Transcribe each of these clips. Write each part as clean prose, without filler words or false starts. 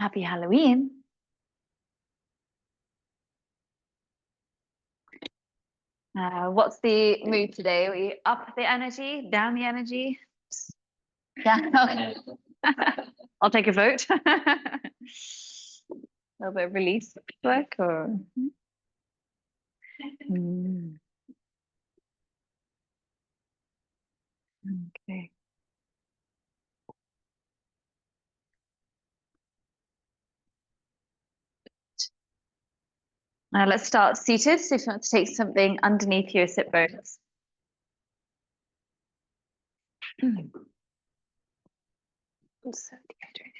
Happy Halloween. What's the mood today? Are we up the energy, down the energy? Yeah, okay. I'll take a vote. A little bit of release work or okay. Let's start seated. So if you want to take something underneath your sit bones. Also dehydrated.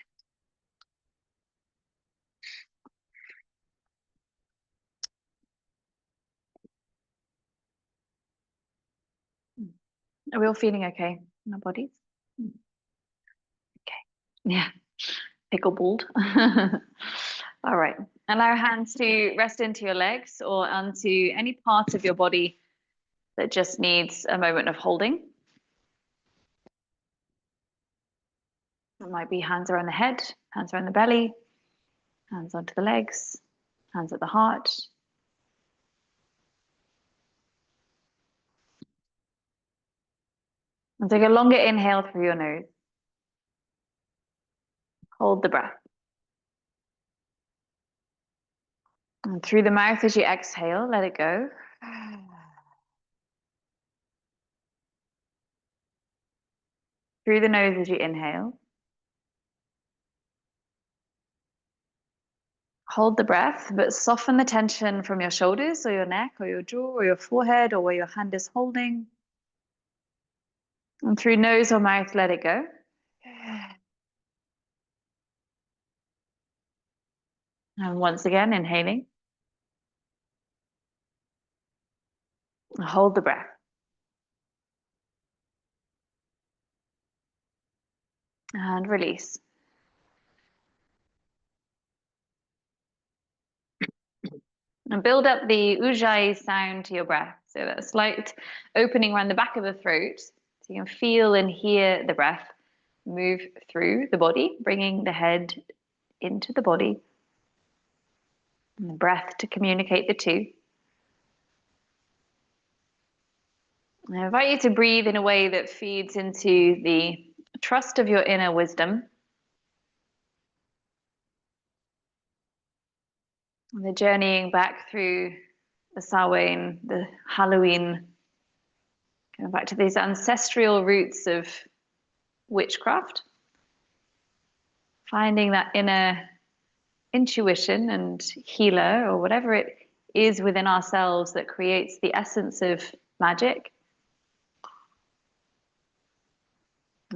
Are we all feeling okay in our bodies? Okay. Yeah. Pickleballed. All right. Allow hands to rest into your legs or onto any part of your body that just needs a moment of holding. It might be hands around the head, hands around the belly, hands onto the legs, hands at the heart. And take a longer inhale through your nose. Hold the breath. And through the mouth as you exhale, let it go. Through the nose as you inhale. Hold the breath, but soften the tension from your shoulders or your neck or your jaw or your forehead or where your hand is holding. And through nose or mouth, let it go. And once again, inhaling. Hold the breath. And release. And build up the ujjayi sound to your breath. So that slight opening around the back of the throat. So you can feel and hear the breath move through the body, bringing the head into the body. And the breath to communicate the two. I invite you to breathe in a way that feeds into the trust of your inner wisdom. And the journeying back through the Samhain, the Halloween, going back to these ancestral roots of witchcraft. Finding that inner intuition and healer or whatever it is within ourselves that creates the essence of magic.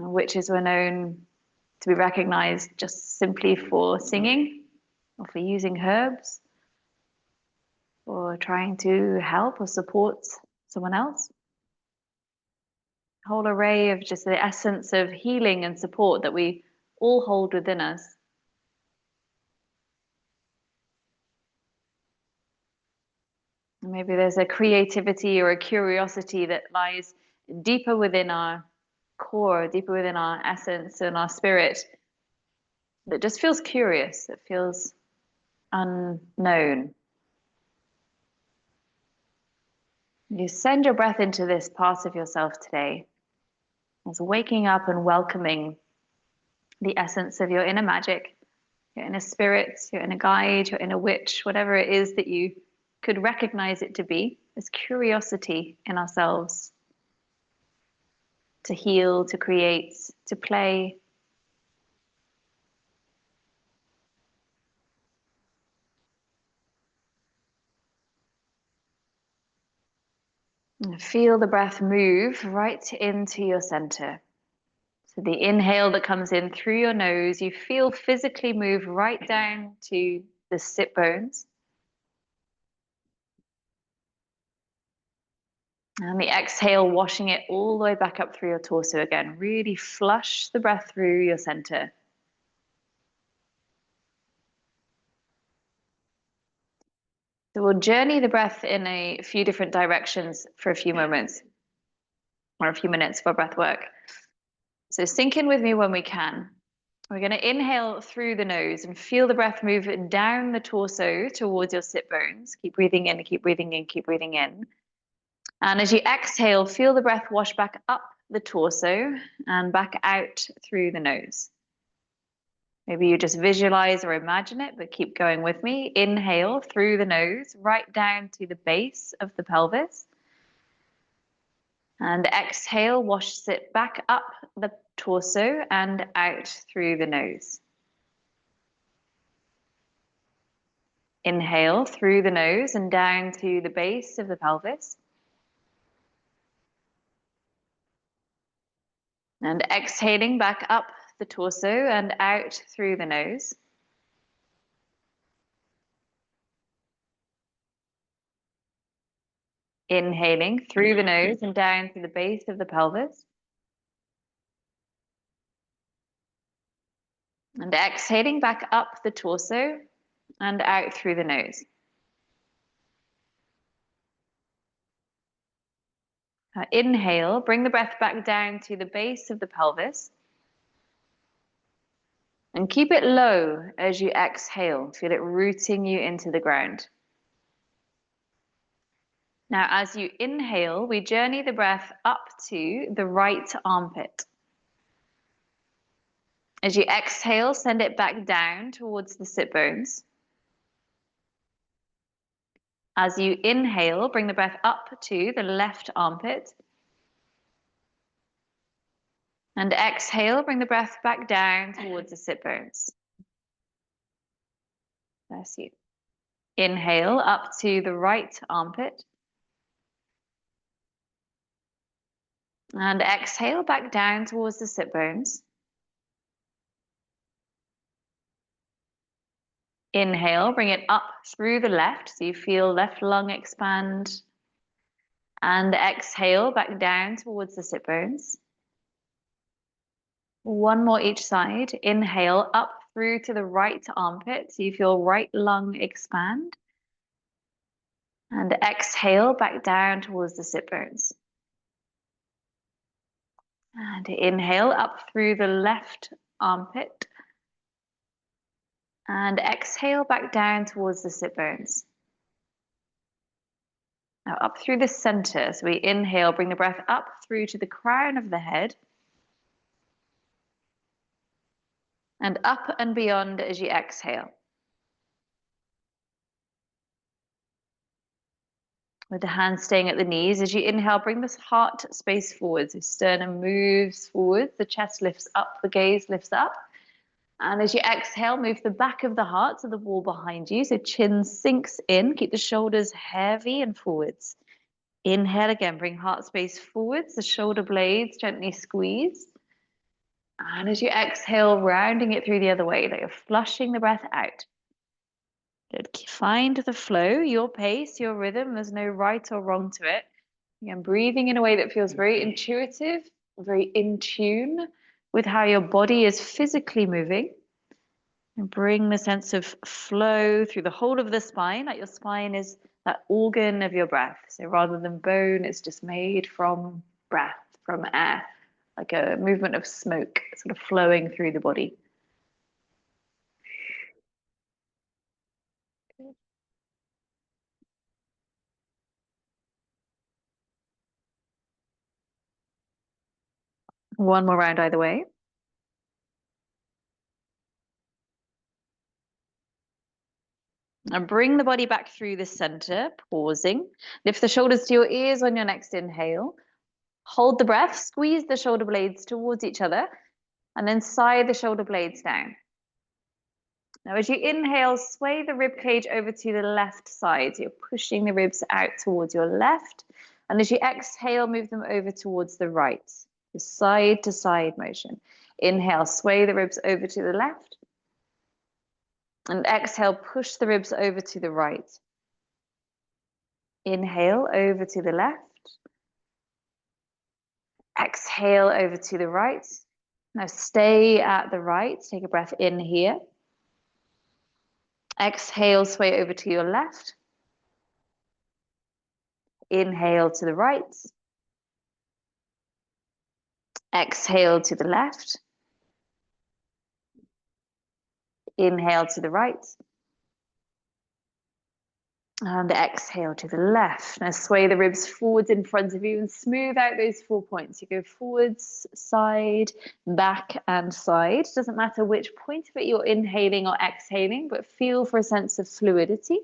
Witches were known to be recognized just simply for singing or for using herbs or trying to help or support someone else. A whole array of just the essence of healing and support that we all hold within us. Maybe there's a creativity or a curiosity that lies deeper within our core, deeper within our essence and our spirit, that just feels curious, that feels unknown. You send your breath into this part of yourself today, as waking up and welcoming the essence of your inner magic, your inner spirit, your inner guide, your inner witch, whatever it is that you could recognize it to be, this curiosity in ourselves to heal, to create, to play. And feel the breath move right into your center. So the inhale that comes in through your nose, you feel physically move right down to the sit bones. And the exhale, washing it all the way back up through your torso again. Really flush the breath through your center. So we'll journey the breath in a few different directions for a few moments, or a few minutes for breath work. So sink in with me when we can. We're going to inhale through the nose and feel the breath move down the torso towards your sit bones. Keep breathing in, keep breathing in, keep breathing in. And as you exhale, feel the breath wash back up the torso and back out through the nose. Maybe you just visualize or imagine it, but keep going with me. Inhale through the nose, right down to the base of the pelvis. And exhale, wash it back up the torso and out through the nose. Inhale through the nose and down to the base of the pelvis. And exhaling back up the torso and out through the nose. Inhaling through the nose and down to the base of the pelvis. And exhaling back up the torso and out through the nose. Inhale, bring the breath back down to the base of the pelvis. And keep it low as you exhale. Feel it rooting you into the ground. Now, as you inhale, we journey the breath up to the right armpit. As you exhale, send it back down towards the sit bones. As you inhale, bring the breath up to the left armpit. And exhale, bring the breath back down towards the sit bones. Bless you. Inhale up to the right armpit. And exhale back down towards the sit bones. Inhale, bring it up through the left, so you feel left lung expand. And exhale back down towards the sit bones. One more each side. Inhale up through to the right armpit, so you feel right lung expand. And exhale back down towards the sit bones. And inhale up through the left armpit. And exhale back down towards the sit bones. Now up through the center. So we inhale, bring the breath up through to the crown of the head. And up and beyond as you exhale. With the hands staying at the knees, as you inhale, bring this heart space forward. So sternum moves forward, the chest lifts up, the gaze lifts up. And as you exhale, move the back of the heart to the wall behind you. So chin sinks in, keep the shoulders heavy and forwards. Inhale again, bring heart space forwards, the shoulder blades gently squeeze. And as you exhale, rounding it through the other way, like you're flushing the breath out. Good. Find the flow, your pace, your rhythm. There's no right or wrong to it. Again, breathing in a way that feels very intuitive, very in tune with how your body is physically moving. And bring the sense of flow through the whole of the spine, like your spine is that organ of your breath. So rather than bone, it's just made from breath, from air, like a movement of smoke, sort of flowing through the body. One more round either way. And bring the body back through the center, pausing. Lift the shoulders to your ears on your next inhale. Hold the breath, squeeze the shoulder blades towards each other, and then sigh the shoulder blades down. Now, as you inhale, sway the rib cage over to the left side. So you're pushing the ribs out towards your left. And as you exhale, move them over towards the right. The side to side motion. Inhale, sway the ribs over to the left. And exhale, push the ribs over to the right. Inhale, over to the left. Exhale, over to the right. Now stay at the right. Take a breath in here. Exhale, sway over to your left. Inhale to the right. Exhale to the left. Inhale to the right. And exhale to the left. Now sway the ribs forwards in front of you and smooth out those 4 points. You go forwards, side, back, and side. Doesn't matter which point of it you're inhaling or exhaling, but feel for a sense of fluidity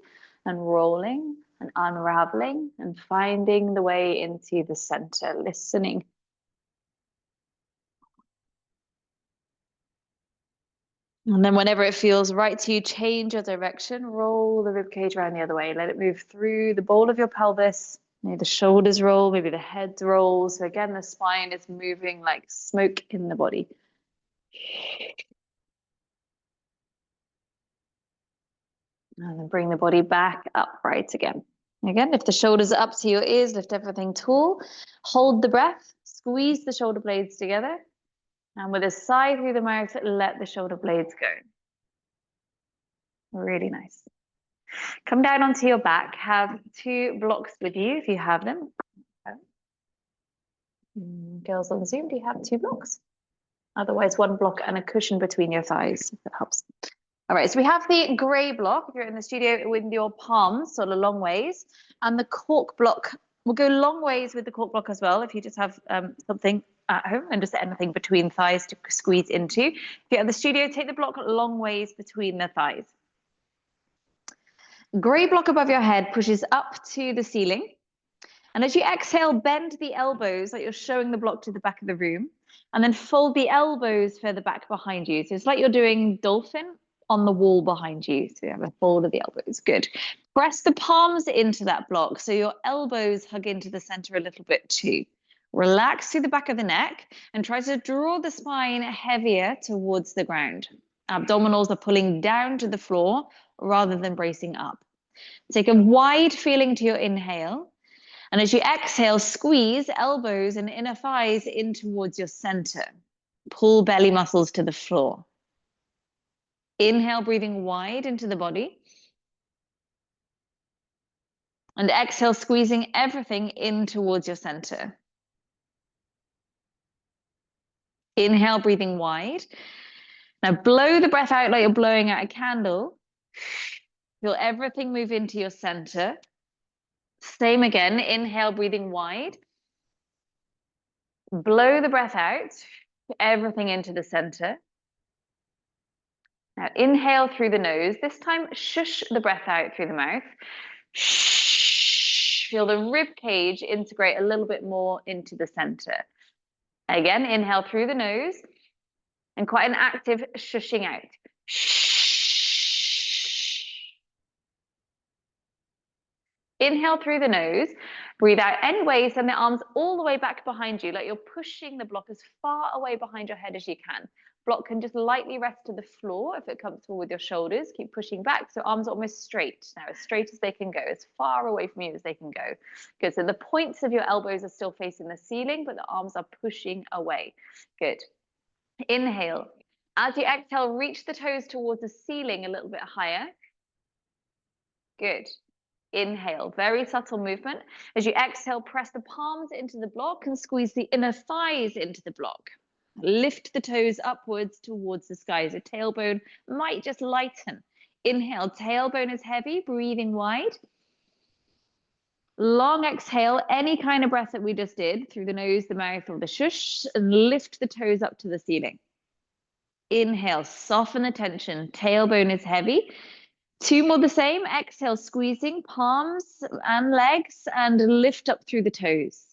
and rolling and unraveling and finding the way into the center, listening. And then whenever it feels right to you, change your direction, roll the ribcage around the other way. Let it move through the bowl of your pelvis. Maybe the shoulders roll, maybe the head rolls. So again, the spine is moving like smoke in the body. And then bring the body back upright again. Again, lift the shoulders up to your ears, lift everything tall. Hold the breath, squeeze the shoulder blades together. And with a sigh through the mouth, let the shoulder blades go. Really nice. Come down onto your back. Have 2 blocks with you if you have them. Girls on Zoom, do you have 2 blocks? Otherwise, 1 block and a cushion between your thighs, if that helps. All right, so we have the grey block, if you're in the studio, with your palms, sort of long ways. And the cork block, we'll go long ways with the cork block as well, if you just have something at home and just anything between thighs to squeeze into. If you're at the studio, take the block long ways between the thighs. Grey block above your head pushes up to the ceiling. And as you exhale, bend the elbows like you're showing the block to the back of the room. And then fold the elbows further back behind you. So it's like you're doing dolphin on the wall behind you. So you have a fold of the elbows. Good. Press the palms into that block so your elbows hug into the center a little bit too. Relax through the back of the neck and try to draw the spine heavier towards the ground. Abdominals are pulling down to the floor rather than bracing up. Take a wide feeling to your inhale. And as you exhale, squeeze elbows and inner thighs in towards your center. Pull belly muscles to the floor. Inhale, breathing wide into the body. And exhale, squeezing everything in towards your center. Inhale, breathing wide. Now blow the breath out like you're blowing out a candle. Feel everything move into your center. Same again, inhale, breathing wide. Blow the breath out, everything into the center. Now inhale through the nose. This time, shush the breath out through the mouth. Shh. Feel the rib cage integrate a little bit more into the center. Again, inhale through the nose and quite an active shushing out. Inhale through the nose, breathe out anyway, send the arms all the way back behind you, like you're pushing the block as far away behind your head as you can. Block can just lightly rest to the floor if it's comfortable with your shoulders. Keep pushing back, so arms are almost straight. Now, as straight as they can go, as far away from you as they can go. Good, so the points of your elbows are still facing the ceiling, but the arms are pushing away. Good. Inhale. As you exhale, reach the toes towards the ceiling a little bit higher. Good. Inhale, very subtle movement. As you exhale, press the palms into the block and squeeze the inner thighs into the block. Lift the toes upwards towards the sky. So tailbone might just lighten. Inhale, tailbone is heavy, breathing wide. Long exhale, any kind of breath that we just did through the nose, the mouth, or the shush, and lift the toes up to the ceiling. Inhale, soften the tension. Tailbone is heavy. 2 more the same. Exhale, squeezing palms and legs and lift up through the toes.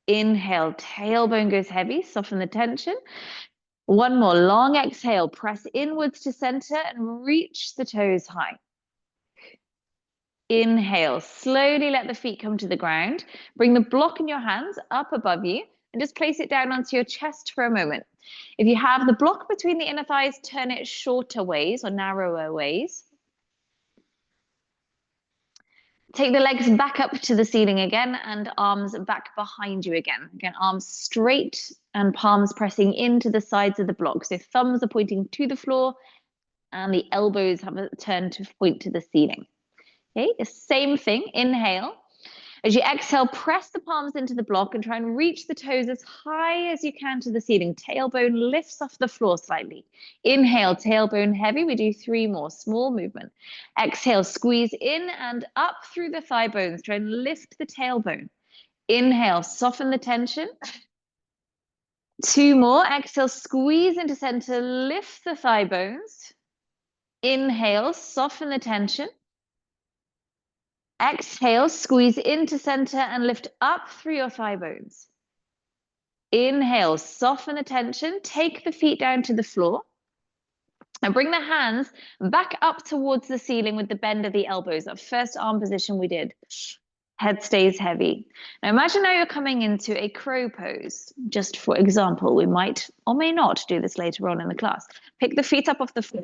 Inhale, tailbone goes heavy, soften the tension. 1 more, long exhale, press inwards to center and reach the toes high. Inhale, slowly let the feet come to the ground. Bring the block in your hands up above you and just place it down onto your chest for a moment. If you have the block between the inner thighs, turn it shorter ways or narrower ways. Take the legs back up to the ceiling again and arms back behind you again. Again, arms straight and palms pressing into the sides of the block. So thumbs are pointing to the floor and the elbows have a turn to point to the ceiling. Okay, the same thing. Inhale. As you exhale, press the palms into the block and try and reach the toes as high as you can to the ceiling. Tailbone lifts off the floor slightly. Inhale, tailbone heavy. We do 3 more, small movement. Exhale, squeeze in and up through the thigh bones. Try and lift the tailbone. Inhale, soften the tension. 2 more. Exhale, squeeze into center, lift the thigh bones. Inhale, soften the tension. Exhale, squeeze into center and lift up through your thigh bones. Inhale, soften the tension. Take the feet down to the floor. And bring the hands back up towards the ceiling with the bend of the elbows. That first arm position we did. Head stays heavy. Now imagine now you're coming into a crow pose. Just for example, we might or may not do this later on in the class. Pick the feet up off the floor.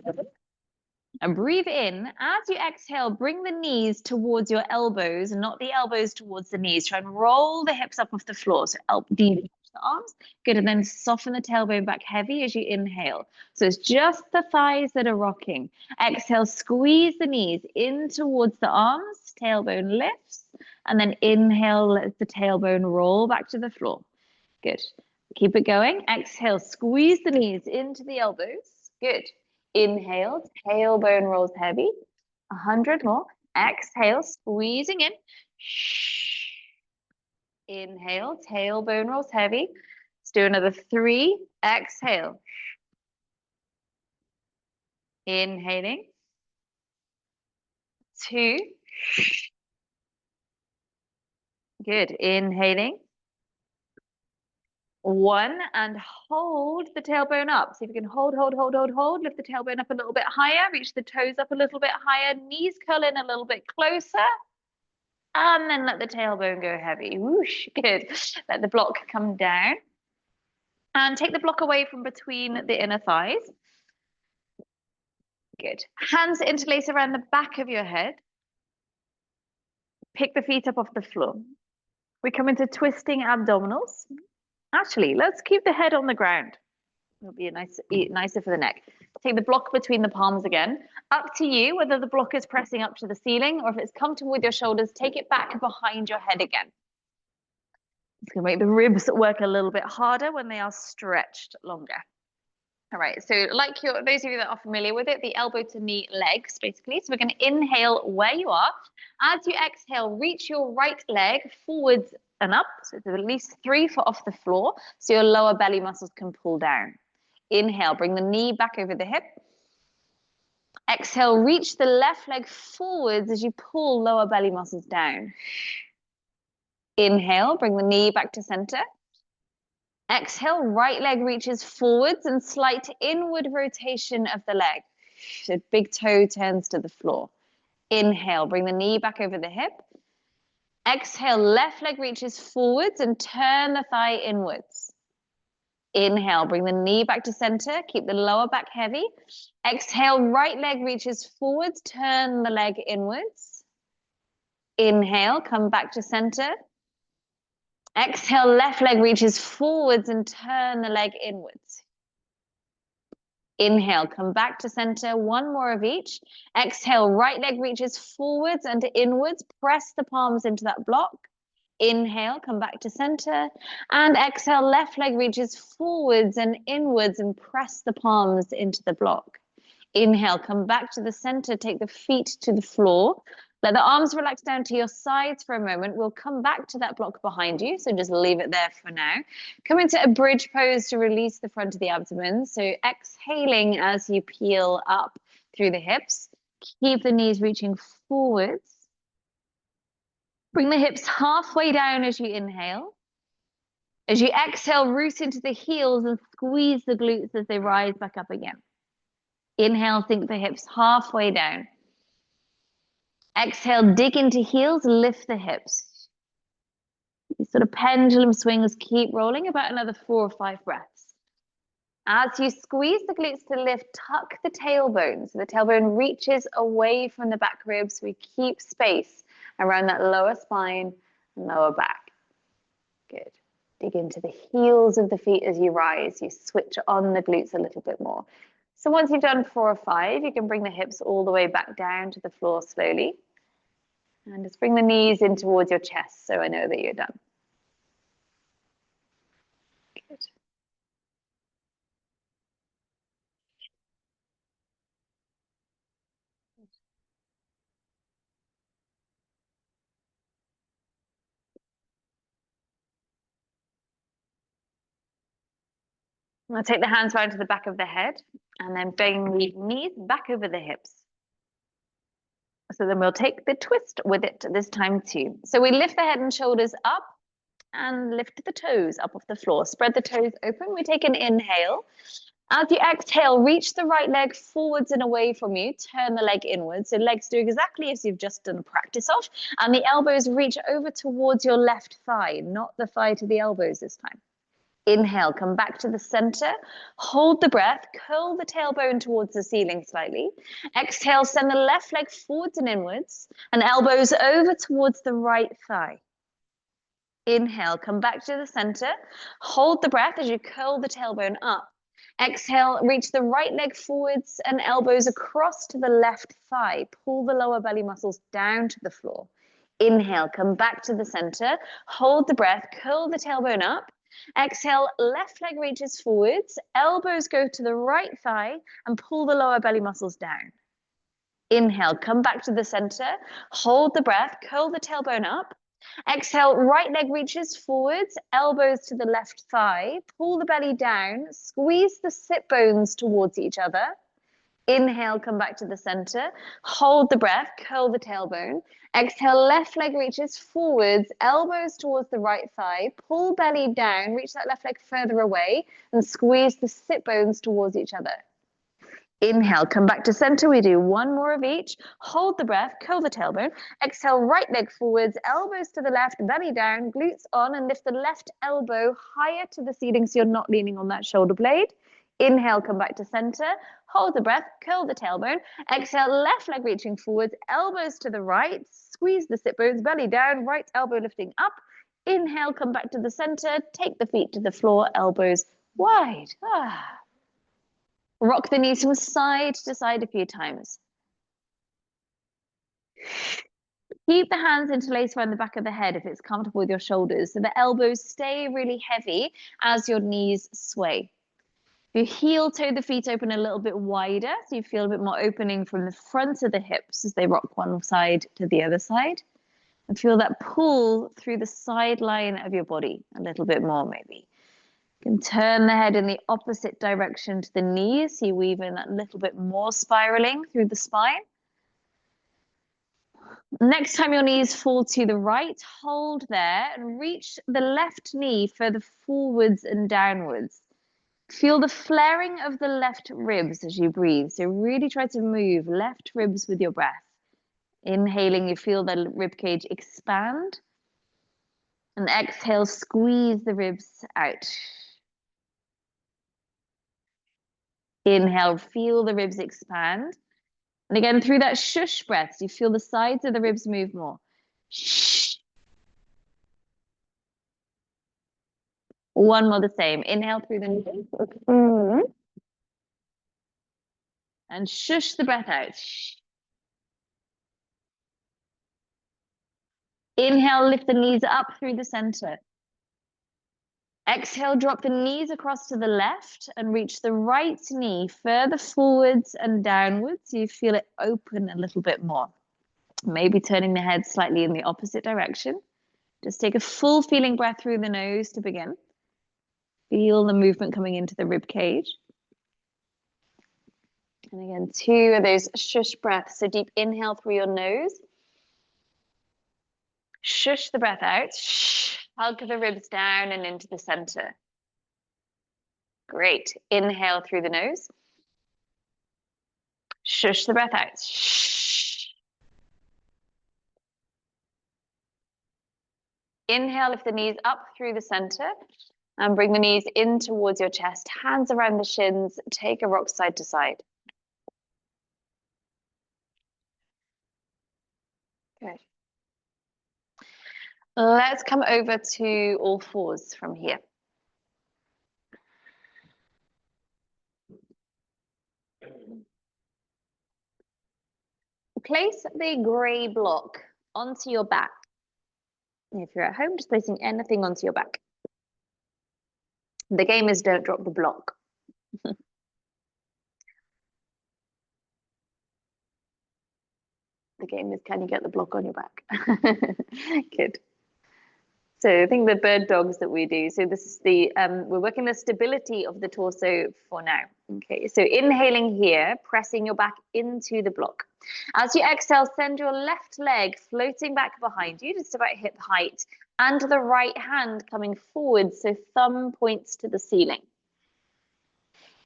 And breathe in. As you exhale, bring the knees towards your elbows, not the elbows towards the knees. Try and roll the hips up off the floor. So deep the arms. Good. And then soften the tailbone back heavy as you inhale. So it's just the thighs that are rocking. Exhale, squeeze the knees in towards the arms. Tailbone lifts. And then inhale, let the tailbone roll back to the floor. Good. Keep it going. Exhale, squeeze the knees into the elbows. Good. Inhale, tailbone rolls heavy. 100 more. Exhale, squeezing in. Inhale, tailbone rolls heavy. Let's do another 3. Exhale. Inhaling. 2. Good. Inhaling. 1, and hold the tailbone up. See if you can hold. Lift the tailbone up a little bit higher. Reach the toes up a little bit higher. Knees curl in a little bit closer. And then let the tailbone go heavy. Whoosh. Good. Let the block come down. And take the block away from between the inner thighs. Good. Hands interlace around the back of your head. Pick the feet up off the floor. We come into twisting abdominals. Actually, let's keep the head on the ground. It'll be nicer for the neck. Take the block between the palms again. Up to you whether the block is pressing up to the ceiling or if it's comfortable with your shoulders, take it back behind your head again. It's going to make the ribs work a little bit harder when they are stretched longer. All right, so like those of you that are familiar with it, the elbow to knee legs, basically. So we're going to inhale where you are. As you exhale, reach your right leg forwards and up. So it's at least 3 foot off the floor, so your lower belly muscles can pull down. Inhale, bring the knee back over the hip. Exhale, reach the left leg forwards as you pull lower belly muscles down. Inhale, bring the knee back to center. Exhale, right leg reaches forwards and slight inward rotation of the leg. So big toe turns to the floor. Inhale, bring the knee back over the hip. Exhale, left leg reaches forwards and turn the thigh inwards. Inhale, bring the knee back to center. Keep the lower back heavy. Exhale, right leg reaches forwards, turn the leg inwards. Inhale, come back to center. Exhale, left leg reaches forwards and turn the leg inwards. Inhale, come back to center. 1 more of each. Exhale, right leg reaches forwards and inwards. Press the palms into that block. Inhale, come back to center. And exhale, left leg reaches forwards and inwards and press the palms into the block. Inhale, come back to the center. Take the feet to the floor. Let the arms relax down to your sides for a moment. We'll come back to that block behind you, so just leave it there for now. Come into a bridge pose to release the front of the abdomen. So exhaling as you peel up through the hips. Keep the knees reaching forwards. Bring the hips halfway down as you inhale. As you exhale, root into the heels and squeeze the glutes as they rise back up again. Inhale, sink the hips halfway down. Exhale, dig into heels, lift the hips. These sort of pendulum swings, keep rolling, about another 4 or 5 breaths. As you squeeze the glutes to lift, tuck the tailbone. So the tailbone reaches away from the back ribs. We keep space around that lower spine and lower back. Good. Dig into the heels of the feet as you rise. You switch on the glutes a little bit more. So once you've done 4 or 5, you can bring the hips all the way back down to the floor slowly. And just bring the knees in towards your chest so I know that you're done. Good. I'll take the hands round to the back of the head and then bring the knees back over the hips. So then we'll take the twist with it this time too. So we lift the head and shoulders up and lift the toes up off the floor. Spread the toes open. We take an inhale. As you exhale, reach the right leg forwards and away from you. Turn the leg inwards. So legs do exactly as you've just done practice of. And the elbows reach over towards your left thigh, not the thigh to the elbows this time. Inhale, come back to the center. Hold the breath. Curl the tailbone towards the ceiling slightly. Exhale, send the left leg forwards and inwards. And elbows over towards the right thigh. Inhale, come back to the center. Hold the breath as you curl the tailbone up. Exhale, reach the right leg forwards and elbows across to the left thigh. Pull the lower belly muscles down to the floor. Inhale, come back to the center. Hold the breath, curl the tailbone up. Exhale, left leg reaches forwards. Elbows go to the right thigh and pull the lower belly muscles down. Inhale, come back to the center. Hold the breath, curl the tailbone up. Exhale, right leg reaches forwards, elbows to the left thigh, pull the belly down, squeeze the sit bones towards each other. Inhale, come back to the center, hold the breath, curl the tailbone. Exhale, left leg reaches forwards, elbows towards the right thigh, pull belly down, reach that left leg further away, and squeeze the sit bones towards each other. Inhale, come back to center. We do one more of each. Hold the breath, curl the tailbone. Exhale, right leg forwards, elbows to the left, belly down, glutes on, and lift the left elbow higher to the ceiling so you're not leaning on that shoulder blade. Inhale, come back to center. Hold the breath, curl the tailbone. Exhale, left leg reaching forwards, elbows to the right. Squeeze the sit bones, belly down, right elbow lifting up. Inhale, come back to the center. Take the feet to the floor, elbows wide. Rock the knees from side to side a few times. Keep the hands interlaced around the back of the head if it's comfortable with your shoulders, so the elbows stay really heavy as your knees sway. You heel toe the feet open a little bit wider, so you feel a bit more opening from the front of the hips as they rock one side to the other side. And feel that pull through the side line of your body a little bit more maybe. You can turn the head in the opposite direction to the knees. So you weave in that little bit more spiraling through the spine. Next time your knees fall to the right, hold there and reach the left knee further forwards and downwards. Feel the flaring of the left ribs as you breathe. So really try to move left ribs with your breath. Inhaling, you feel the rib cage expand. And exhale, squeeze the ribs out. Inhale, feel the ribs expand. And again, through that shush breath, you feel the sides of the ribs move more. Shh. One more the same. Inhale through the nose. And shush the breath out. Shh. Inhale, lift the knees up through the center. Exhale, drop the knees across to the left and reach the right knee further forwards and downwards. So you feel it open a little bit more. Maybe turning the head slightly in the opposite direction. Just take a full feeling breath through the nose to begin. Feel the movement coming into the rib cage. And again, 2 of those shush breaths. So deep inhale through your nose. Shush the breath out. Shh. Hug the ribs down and into the center. Great. Inhale through the nose. Shush the breath out. Shh. Inhale, lift the knees up through the center and bring the knees in towards your chest. Hands around the shins. Take a rock side to side. Good. Let's come over to all fours from here. Place the grey block onto your back. If you're at home, just placing anything onto your back. The game is don't drop the block. The game is can you get the block on your back? Good. So I think the bird dogs that we do, so this is the, we're working the stability of the torso for now. Okay, so inhaling here, pressing your back into the block. As you exhale, send your left leg floating back behind you, just about hip height, and the right hand coming forward, so thumb points to the ceiling.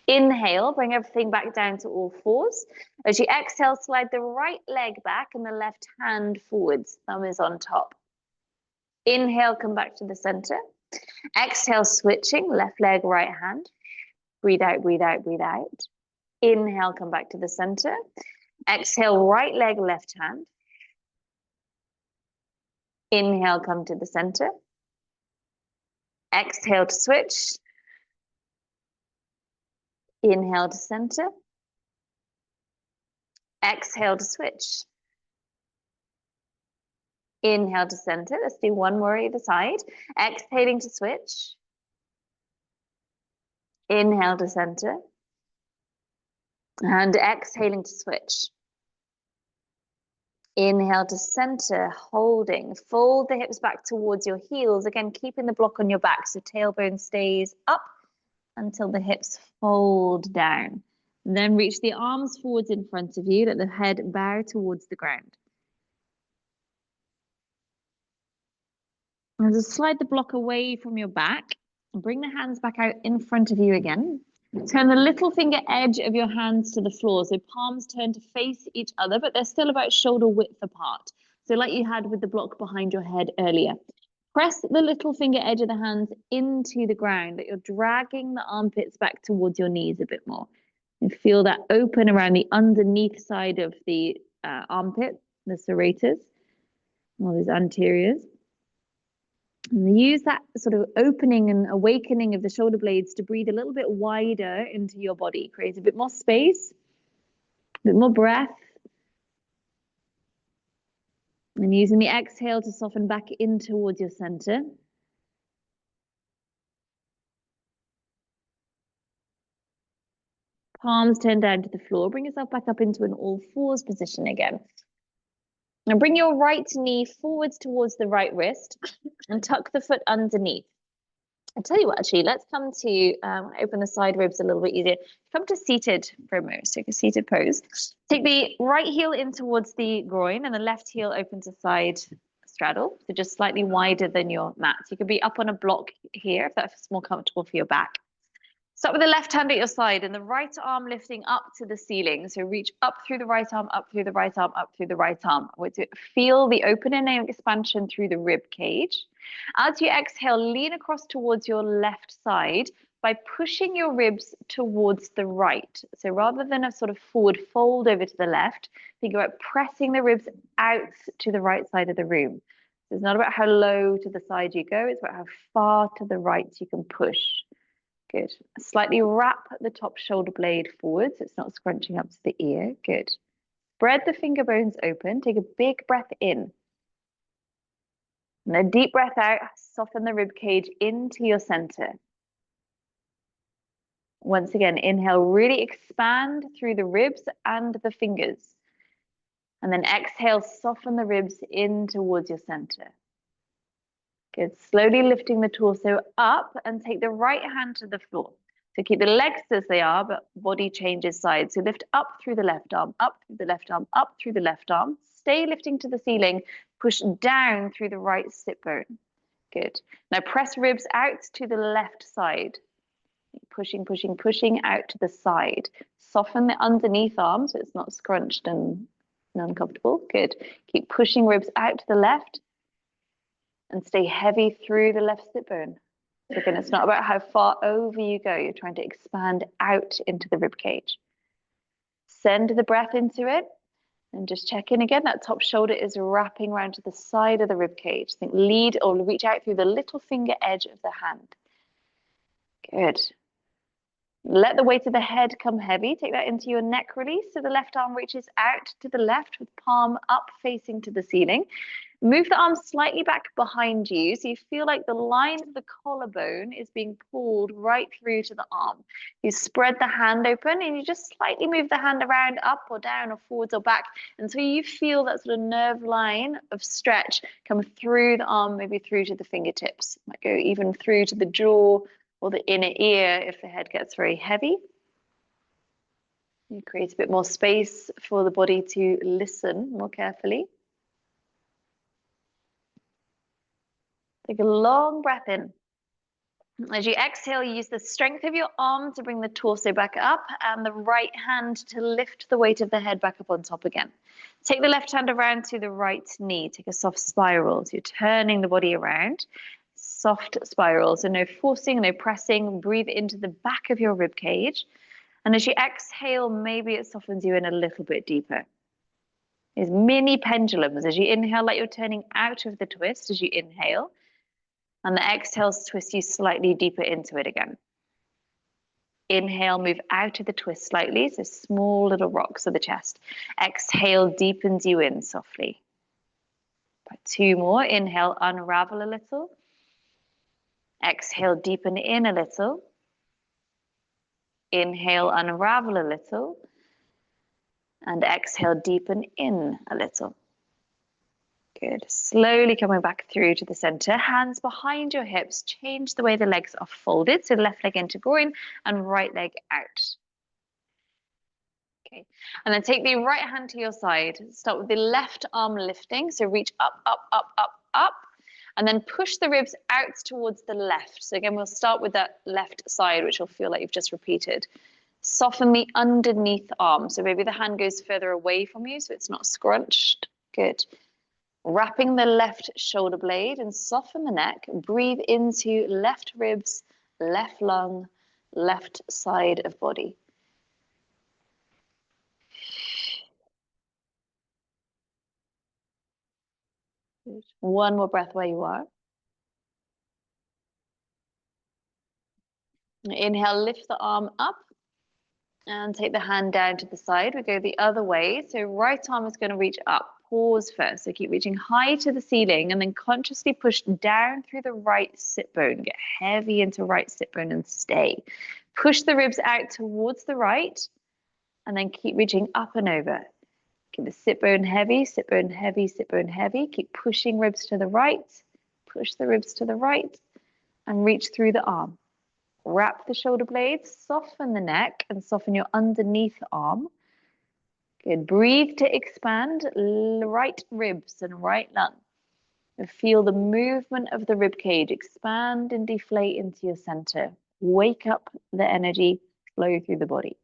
Inhale, bring everything back down to all fours. As you exhale, slide the right leg back and the left hand forwards, thumb is on top. Inhale, come back to the center. Exhale, switching, left leg, right hand. Breathe out, breathe out, breathe out. Inhale, come back to the center. Exhale, right leg, left hand. Inhale, come to the center. Exhale to switch. Inhale to center. Exhale to switch. Inhale to center. Let's do one more either side. Exhaling to switch. Inhale to center. And exhaling to switch. Inhale to center, holding. Fold the hips back towards your heels. Again, keeping the block on your back so tailbone stays up until the hips fold down. And then reach the arms forwards in front of you. Let the head bow towards the ground. And just slide the block away from your back and bring the hands back out in front of you again. Turn the little finger edge of your hands to the floor. So palms turn to face each other, but they're still about shoulder width apart. So like you had with the block behind your head earlier. Press the little finger edge of the hands into the ground, that you're dragging the armpits back towards your knees a bit more. And feel that open around the underneath side of the armpit, the serratus, all these anteriors. And use that sort of opening and awakening of the shoulder blades to breathe a little bit wider into your body. Create a bit more space, a bit more breath. And using the exhale to soften back in towards your center. Palms turn down to the floor. Bring yourself back up into an all fours position again. Now bring your right knee forwards towards the right wrist and tuck the foot underneath. I'll tell you what, actually, let's come to, open the side ribs a little bit easier. Come to seated for a moment, take a seated pose. Take the right heel in towards the groin and the left heel open to side straddle. So just slightly wider than your mat. You could be up on a block here if that's more comfortable for your back. Start with the left hand at your side and the right arm lifting up to the ceiling. So reach up through the right arm, up through the right arm, up through the right arm. Feel the opening and expansion through the rib cage. As you exhale, lean across towards your left side by pushing your ribs towards the right. So rather than a sort of forward fold over to the left, think about pressing the ribs out to the right side of the room. So it's not about how low to the side you go, it's about how far to the right you can push. Good. Slightly wrap the top shoulder blade forward so it's not scrunching up to the ear. Good. Spread the finger bones open. Take a big breath in. And a deep breath out. Soften the rib cage into your center. Once again, inhale, really expand through the ribs and the fingers. And then exhale, soften the ribs in towards your center. Good. Slowly lifting the torso up and take the right hand to the floor. So keep the legs as they are, but body changes sides. So lift up through the left arm, up through the left arm, up through the left arm. Stay lifting to the ceiling. Push down through the right sit bone. Good. Now press ribs out to the left side. Pushing, pushing, pushing out to the side. Soften the underneath arm so it's not scrunched and uncomfortable. Good. Keep pushing ribs out to the left. And stay heavy through the left sit bone. So again, it's not about how far over you go. You're trying to expand out into the rib cage. Send the breath into it. And just check in again. That top shoulder is wrapping around to the side of the rib cage. Think lead or reach out through the little finger edge of the hand. Good. Let the weight of the head come heavy. Take that into your neck release. So the left arm reaches out to the left with palm up facing to the ceiling. Move the arm slightly back behind you so you feel like the line of the collarbone is being pulled right through to the arm. You spread the hand open and you just slightly move the hand around, up or down or forwards or back until you feel that sort of nerve line of stretch come through the arm, maybe through to the fingertips. Might go even through to the jaw or the inner ear if the head gets very heavy. You create a bit more space for the body to listen more carefully. Take a long breath in. As you exhale, use the strength of your arm to bring the torso back up and the right hand to lift the weight of the head back up on top again. Take the left hand around to the right knee. Take a soft spiral. So you're turning the body around. Soft spiral. So no forcing, no pressing. Breathe into the back of your rib cage. And as you exhale, maybe it softens you in a little bit deeper. These mini pendulums. As you inhale, like you're turning out of the twist as you inhale. And the exhales twist you slightly deeper into it again. Inhale, move out of the twist slightly, so small little rocks of the chest. Exhale, deepens you in softly. Two more. Inhale, unravel a little. Exhale, deepen in a little. Inhale, unravel a little. And exhale, deepen in a little. Good. Slowly coming back through to the center. Hands behind your hips. Change the way the legs are folded. So left leg into groin and right leg out. Okay. And then take the right hand to your side. Start with the left arm lifting. So reach up, up, up, up, up. And then push the ribs out towards the left. So again, we'll start with that left side, which will feel like you've just repeated. Soften the underneath arm. So maybe the hand goes further away from you so it's not scrunched. Good. Wrapping the left shoulder blade and soften the neck. Breathe into left ribs, left lung, left side of body. Good. One more breath where you are. Inhale, lift the arm up and take the hand down to the side. We go the other way. So right arm is going to reach up. Pause first. So keep reaching high to the ceiling and then consciously push down through the right sit bone. Get heavy into right sit bone and stay. Push the ribs out towards the right and then keep reaching up and over. Keep the sit bone heavy, sit bone heavy, sit bone heavy. Keep pushing ribs to the right. Push the ribs to the right and reach through the arm. Wrap the shoulder blades, soften the neck and soften your underneath arm. Good. Breathe to expand right ribs and right lung. And feel the movement of the rib cage expand and deflate into your center. Wake up the energy, flow through the body.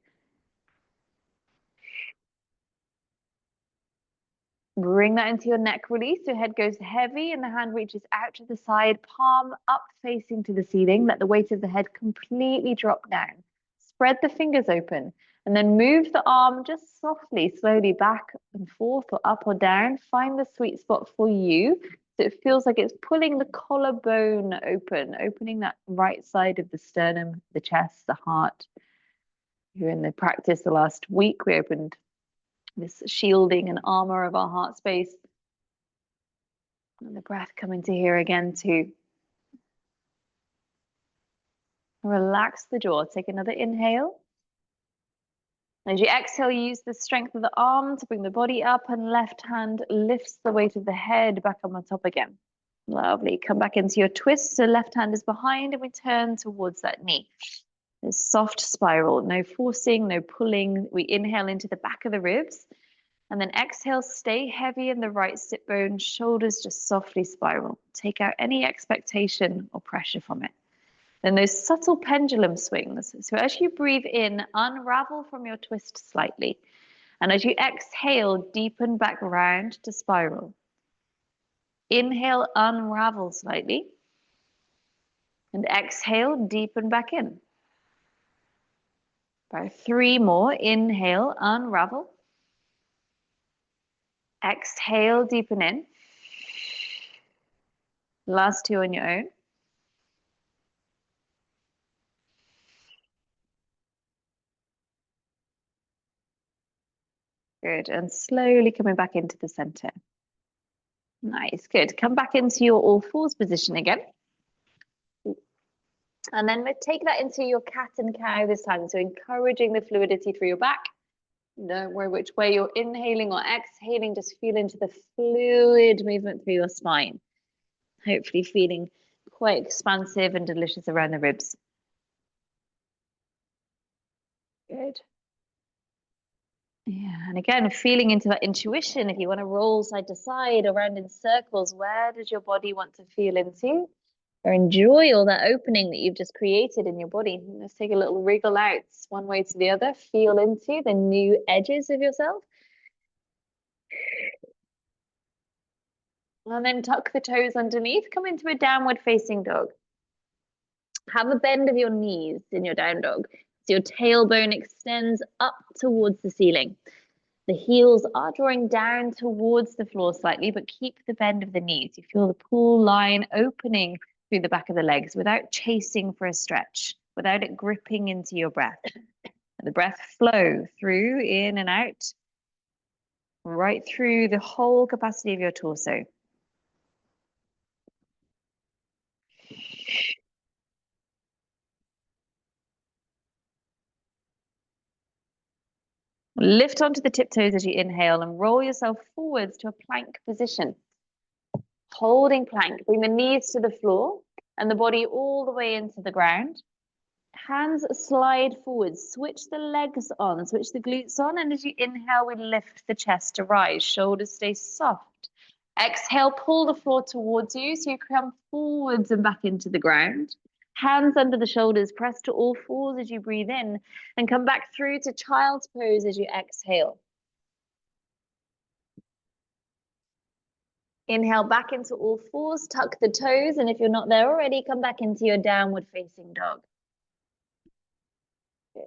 Bring that into your neck release. Your head goes heavy and the hand reaches out to the side, palm up facing to the ceiling. Let the weight of the head completely drop down. Spread the fingers open and then move the arm just softly, slowly back and forth or up or down. Find the sweet spot for you. So it feels like it's pulling the collarbone open, opening that right side of the sternum, the chest, the heart. You're in the practice the last week. We opened this shielding and armor of our heart space. And the breath coming to here again too. Relax the jaw. Take another inhale. As you exhale, use the strength of the arm to bring the body up and left hand lifts the weight of the head back on the top again. Lovely. Come back into your twist. So left hand is behind and we turn towards that knee. A soft spiral, no forcing, no pulling. We inhale into the back of the ribs. And then exhale, stay heavy in the right sit bone, shoulders just softly spiral. Take out any expectation or pressure from it. Then those subtle pendulum swings. So as you breathe in, unravel from your twist slightly. And as you exhale, deepen back round to spiral. Inhale, unravel slightly. And exhale, deepen back in. About 3 more. Inhale, unravel. Exhale, deepen in. Last 2 on your own. Good. And slowly coming back into the center. Nice. Good. Come back into your all fours position again. And then we take that into your cat and cow this time. So encouraging the fluidity through your back. Don't worry which way you're inhaling or exhaling. Just feel into the fluid movement through your spine. Hopefully feeling quite expansive and delicious around the ribs. Good. Yeah, and again, feeling into that intuition. If you want to roll side to side, around in circles, where does your body want to feel into? Or enjoy all that opening that you've just created in your body. Let's take a little wriggle out one way to the other. Feel into the new edges of yourself. And then tuck the toes underneath. Come into a downward facing dog. Have a bend of your knees in your down dog. So your tailbone extends up towards the ceiling. The heels are drawing down towards the floor slightly, but keep the bend of the knees. You feel the pull line opening through the back of the legs without chasing for a stretch, without it gripping into your breath. And the breath flow through, in and out, right through the whole capacity of your torso. Lift onto the tiptoes as you inhale and roll yourself forwards to a plank position. Holding plank, bring the knees to the floor and the body all the way into the ground. Hands slide forwards, switch the legs on, switch the glutes on, and as you inhale, we lift the chest to rise. Shoulders stay soft. Exhale, pull the floor towards you so you come forwards and back into the ground. Hands under the shoulders, press to all fours as you breathe in, and come back through to child's pose as you exhale. Inhale back into all fours, tuck the toes, and if you're not there already, come back into your downward facing dog. Good.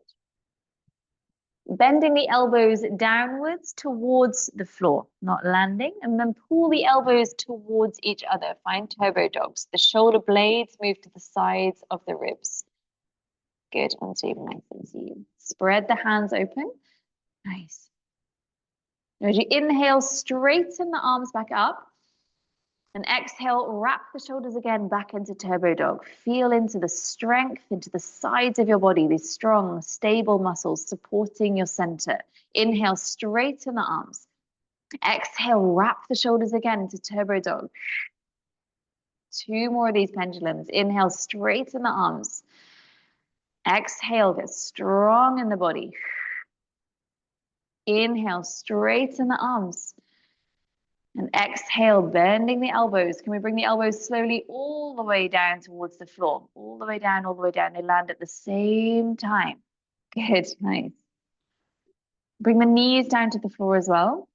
Bending the elbows downwards towards the floor, not landing, and then pull the elbows towards each other. Find turbo dogs. The shoulder blades move to the sides of the ribs. Good. Onto even lengthens you. Spread the hands open. Nice. Now, as you inhale, straighten the arms back up. And exhale, wrap the shoulders again back into turbo dog. Feel into the strength, into the sides of your body, these strong, stable muscles supporting your center. Inhale, straighten the arms. Exhale, wrap the shoulders again into turbo dog. 2 more of these pendulums. Inhale, straighten the arms. Exhale, get strong in the body. Inhale, straighten the arms. And exhale, bending the elbows. Can we bring the elbows slowly all the way down towards the floor? All the way down, all the way down. They land at the same time. Good, nice. Bring the knees down to the floor as well.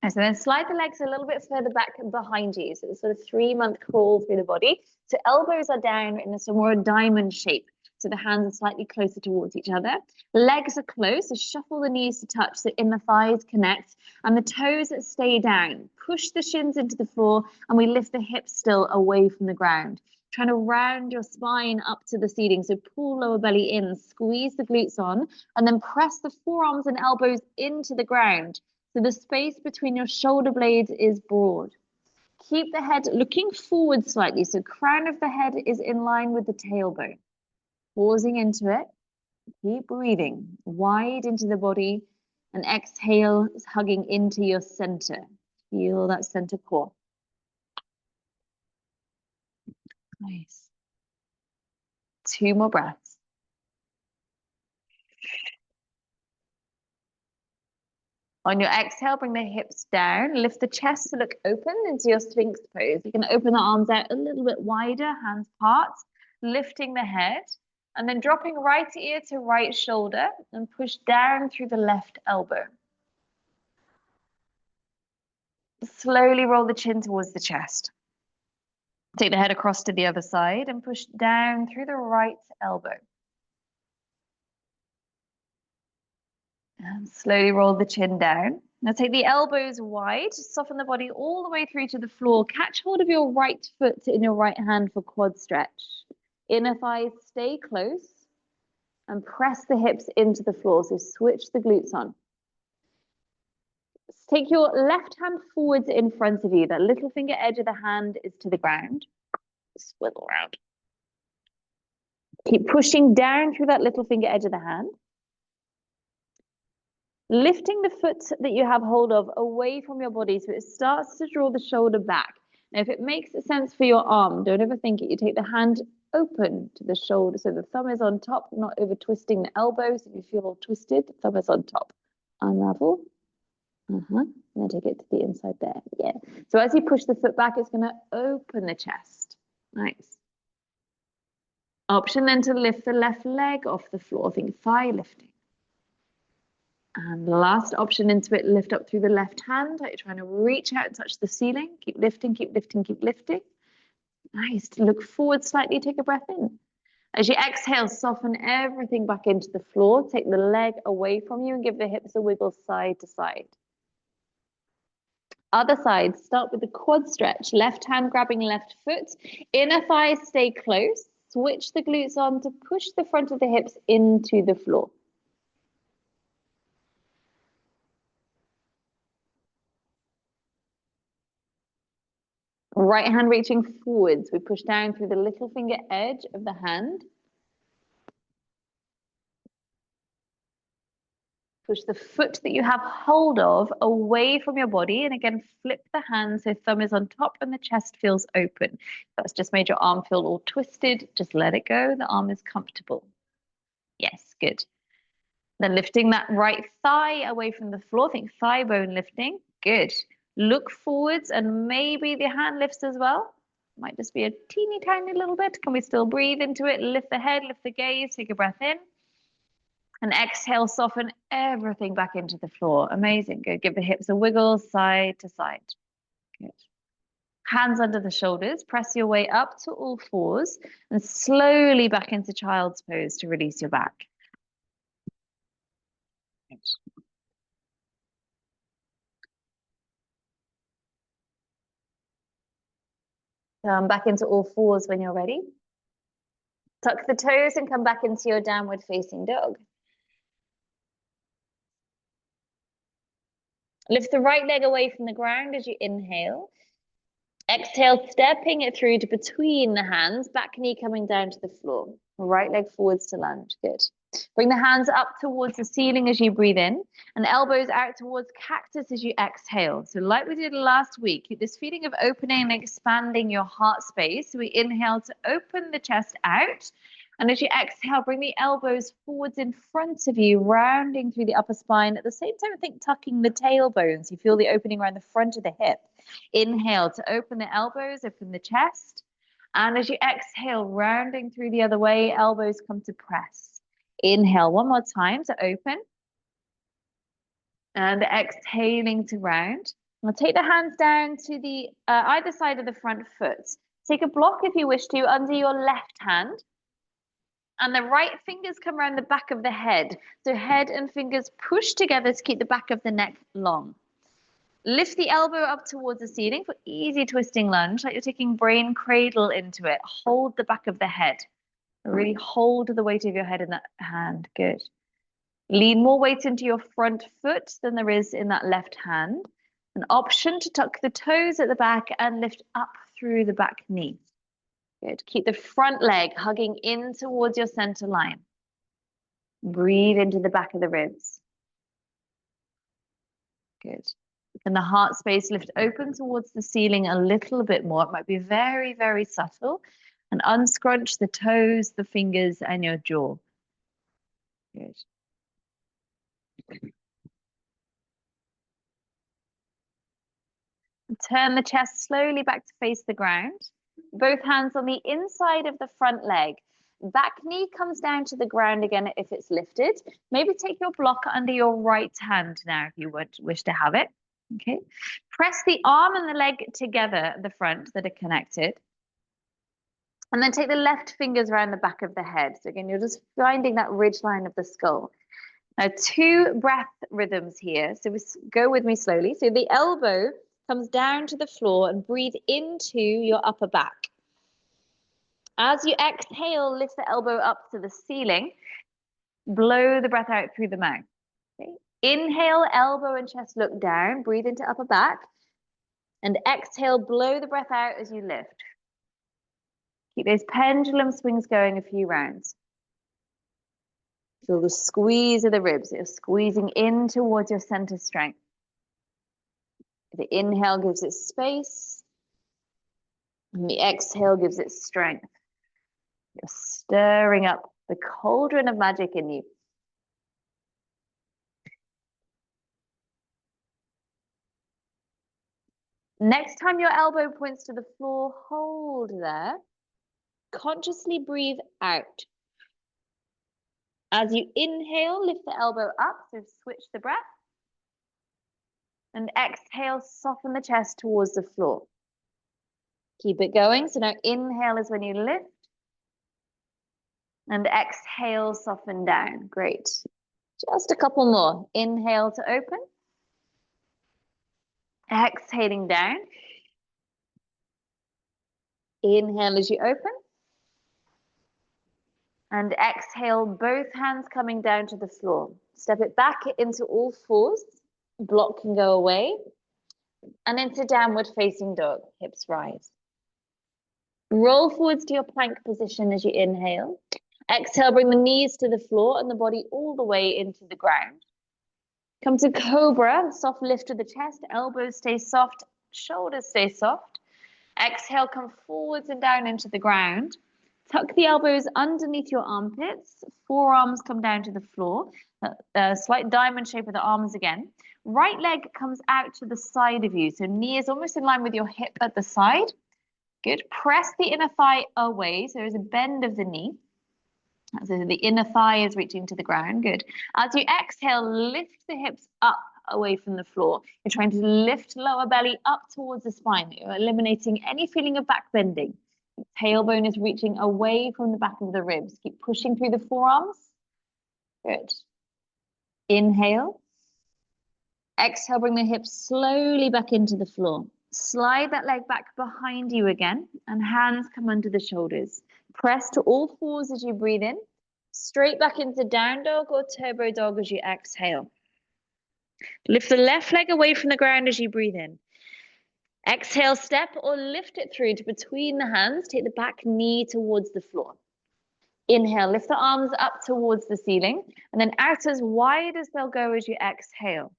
And so then slide the legs a little bit further back behind you. So it's sort of 3-month crawl through the body. So elbows are down in a more diamond shape. So the hands are slightly closer towards each other. Legs are close, so shuffle the knees to touch so inner thighs connect and the toes stay down. Push the shins into the floor and we lift the hips still away from the ground. Trying to round your spine up to the ceiling. So pull lower belly in, squeeze the glutes on, and then press the forearms and elbows into the ground. So the space between your shoulder blades is broad. Keep the head looking forward slightly. So crown of the head is in line with the tailbone. Pausing into it, keep breathing wide into the body and exhale, hugging into your center. Feel that center core. Nice. 2 more breaths. On your exhale, bring the hips down, lift the chest to look open into your Sphinx pose. You can open the arms out a little bit wider, hands apart, lifting the head. And then dropping right ear to right shoulder and push down through the left elbow. Slowly roll the chin towards the chest. Take the head across to the other side and push down through the right elbow. And slowly roll the chin down. Now take the elbows wide, soften the body all the way through to the floor. Catch hold of your right foot in your right hand for quad stretch. Inner thighs stay close. And press the hips into the floor, so switch the glutes on. Take your left hand forwards in front of you. That little finger edge of the hand is to the ground. Swivel around. Keep pushing down through that little finger edge of the hand. Lifting the foot that you have hold of away from your body so it starts to draw the shoulder back. Now, if it makes sense for your arm, don't overthink it. You take the hand open to the shoulder so the thumb is on top, not over twisting the elbows. If you feel all twisted, the thumb is on top. Unravel. And then take it to the inside there. Yeah. So as you push the foot back, it's going to open the chest. Nice. Option then to lift the left leg off the floor. Think thigh lifting. And the last option into it, lift up through the left hand, like you're trying to reach out and touch the ceiling. Keep lifting, keep lifting, keep lifting. Nice. Look forward slightly, take a breath in. As you exhale, soften everything back into the floor. Take the leg away from you and give the hips a wiggle side to side. Other side, start with the quad stretch. Left hand grabbing left foot. Inner thighs stay close. Switch the glutes on to push the front of the hips into the floor. Right hand reaching forwards. We push down through the little finger edge of the hand. Push the foot that you have hold of away from your body. And again, flip the hand so thumb is on top and the chest feels open. That's just made your arm feel all twisted. Just let it go. The arm is comfortable. Yes, good. Then lifting that right thigh away from the floor. Think thigh bone lifting. Good. Look forwards and maybe the hand lifts as well. Might just be a teeny tiny little bit. Can we still breathe into it? Lift the head, lift the gaze, take a breath in. And exhale, soften everything back into the floor. Amazing. Good. Give the hips a wiggle side to side. Good. Hands under the shoulders. Press your way up to all fours and slowly back into child's pose to release your back. Good. Back into all fours when you're ready. Tuck the toes and come back into your downward facing dog. Lift the right leg away from the ground as you inhale. Exhale, stepping it through to between the hands, back knee coming down to the floor. Right leg forwards to lunge. Good. Bring the hands up towards the ceiling as you breathe in and elbows out towards cactus as you exhale. So like we did last week, this feeling of opening and expanding your heart space. So we inhale to open the chest out. And as you exhale, bring the elbows forwards in front of you, rounding through the upper spine. At the same time, think tucking the tailbones. You feel the opening around the front of the hip. Inhale to open the elbows, open the chest. And as you exhale, rounding through the other way, elbows come to press. Inhale one more time to open. And exhaling to round. Now take the hands down to the either side of the front foot. Take a block if you wish to under your left hand. And the right fingers come around the back of the head. So head and fingers push together to keep the back of the neck long. Lift the elbow up towards the ceiling for easy twisting lunge, like you're taking brain cradle into it. Hold the back of the head. Really hold the weight of your head in that hand. Good. Lean more weight into your front foot than there is in that left hand. An option to tuck the toes at the back and lift up through the back knee. Good. Keep the front leg hugging in towards your center line. Breathe into the back of the ribs. Good. And the heart space lift open towards the ceiling a little bit more. It might be very, very subtle. And unscrunch the toes, the fingers, and your jaw. Good. Turn the chest slowly back to face the ground. Both hands on the inside of the front leg. Back knee comes down to the ground again if it's lifted. Maybe take your block under your right hand now if you would wish to have it. Okay. Press the arm and the leg together at the front that are connected. And then take the left fingers around the back of the head. So again, you're just finding that ridge line of the skull. Now, 2 breath rhythms here. So go with me slowly. So the elbow comes down to the floor and breathe into your upper back. As you exhale, lift the elbow up to the ceiling. Blow the breath out through the mouth. Okay. Inhale, elbow and chest look down. Breathe into upper back. And exhale, blow the breath out as you lift. Keep those pendulum swings going a few rounds. Feel the squeeze of the ribs. You're squeezing in towards your center strength. The inhale gives it space. And the exhale gives it strength. You're stirring up the cauldron of magic in you. Next time your elbow points to the floor, hold there. Consciously breathe out. As you inhale, lift the elbow up, so switch the breath. And exhale, soften the chest towards the floor. Keep it going. So now inhale is when you lift. And exhale, soften down. Great. Just a couple more. Inhale to open. Exhaling down. Inhale as you open. And exhale, both hands coming down to the floor. Step it back into all fours. Block can go away. And into downward facing dog. Hips rise. Roll forwards to your plank position as you inhale. Exhale, bring the knees to the floor and the body all the way into the ground. Come to cobra, soft lift of the chest, elbows stay soft, shoulders stay soft. Exhale, come forwards and down into the ground. Tuck the elbows underneath your armpits, forearms come down to the floor, slight diamond shape of the arms again. Right leg comes out to the side of you, so knee is almost in line with your hip at the side. Good. Press the inner thigh away, so there's a bend of the knee. So the inner thigh is reaching to the ground. Good. As you exhale, lift the hips up away from the floor. You're trying to lift lower belly up towards the spine. You're eliminating any feeling of back bending. The tailbone is reaching away from the back of the ribs. Keep pushing through the forearms. Good. Inhale. Exhale, bring the hips slowly back into the floor. Slide that leg back behind you again, and hands come under the shoulders. Press to all fours as you breathe in. Straight back into down dog or turbo dog as you exhale. Lift the left leg away from the ground as you breathe in. Exhale, step or lift it through to between the hands. Take the back knee towards the floor. Inhale, lift the arms up towards the ceiling, and then out as wide as they'll go as you exhale.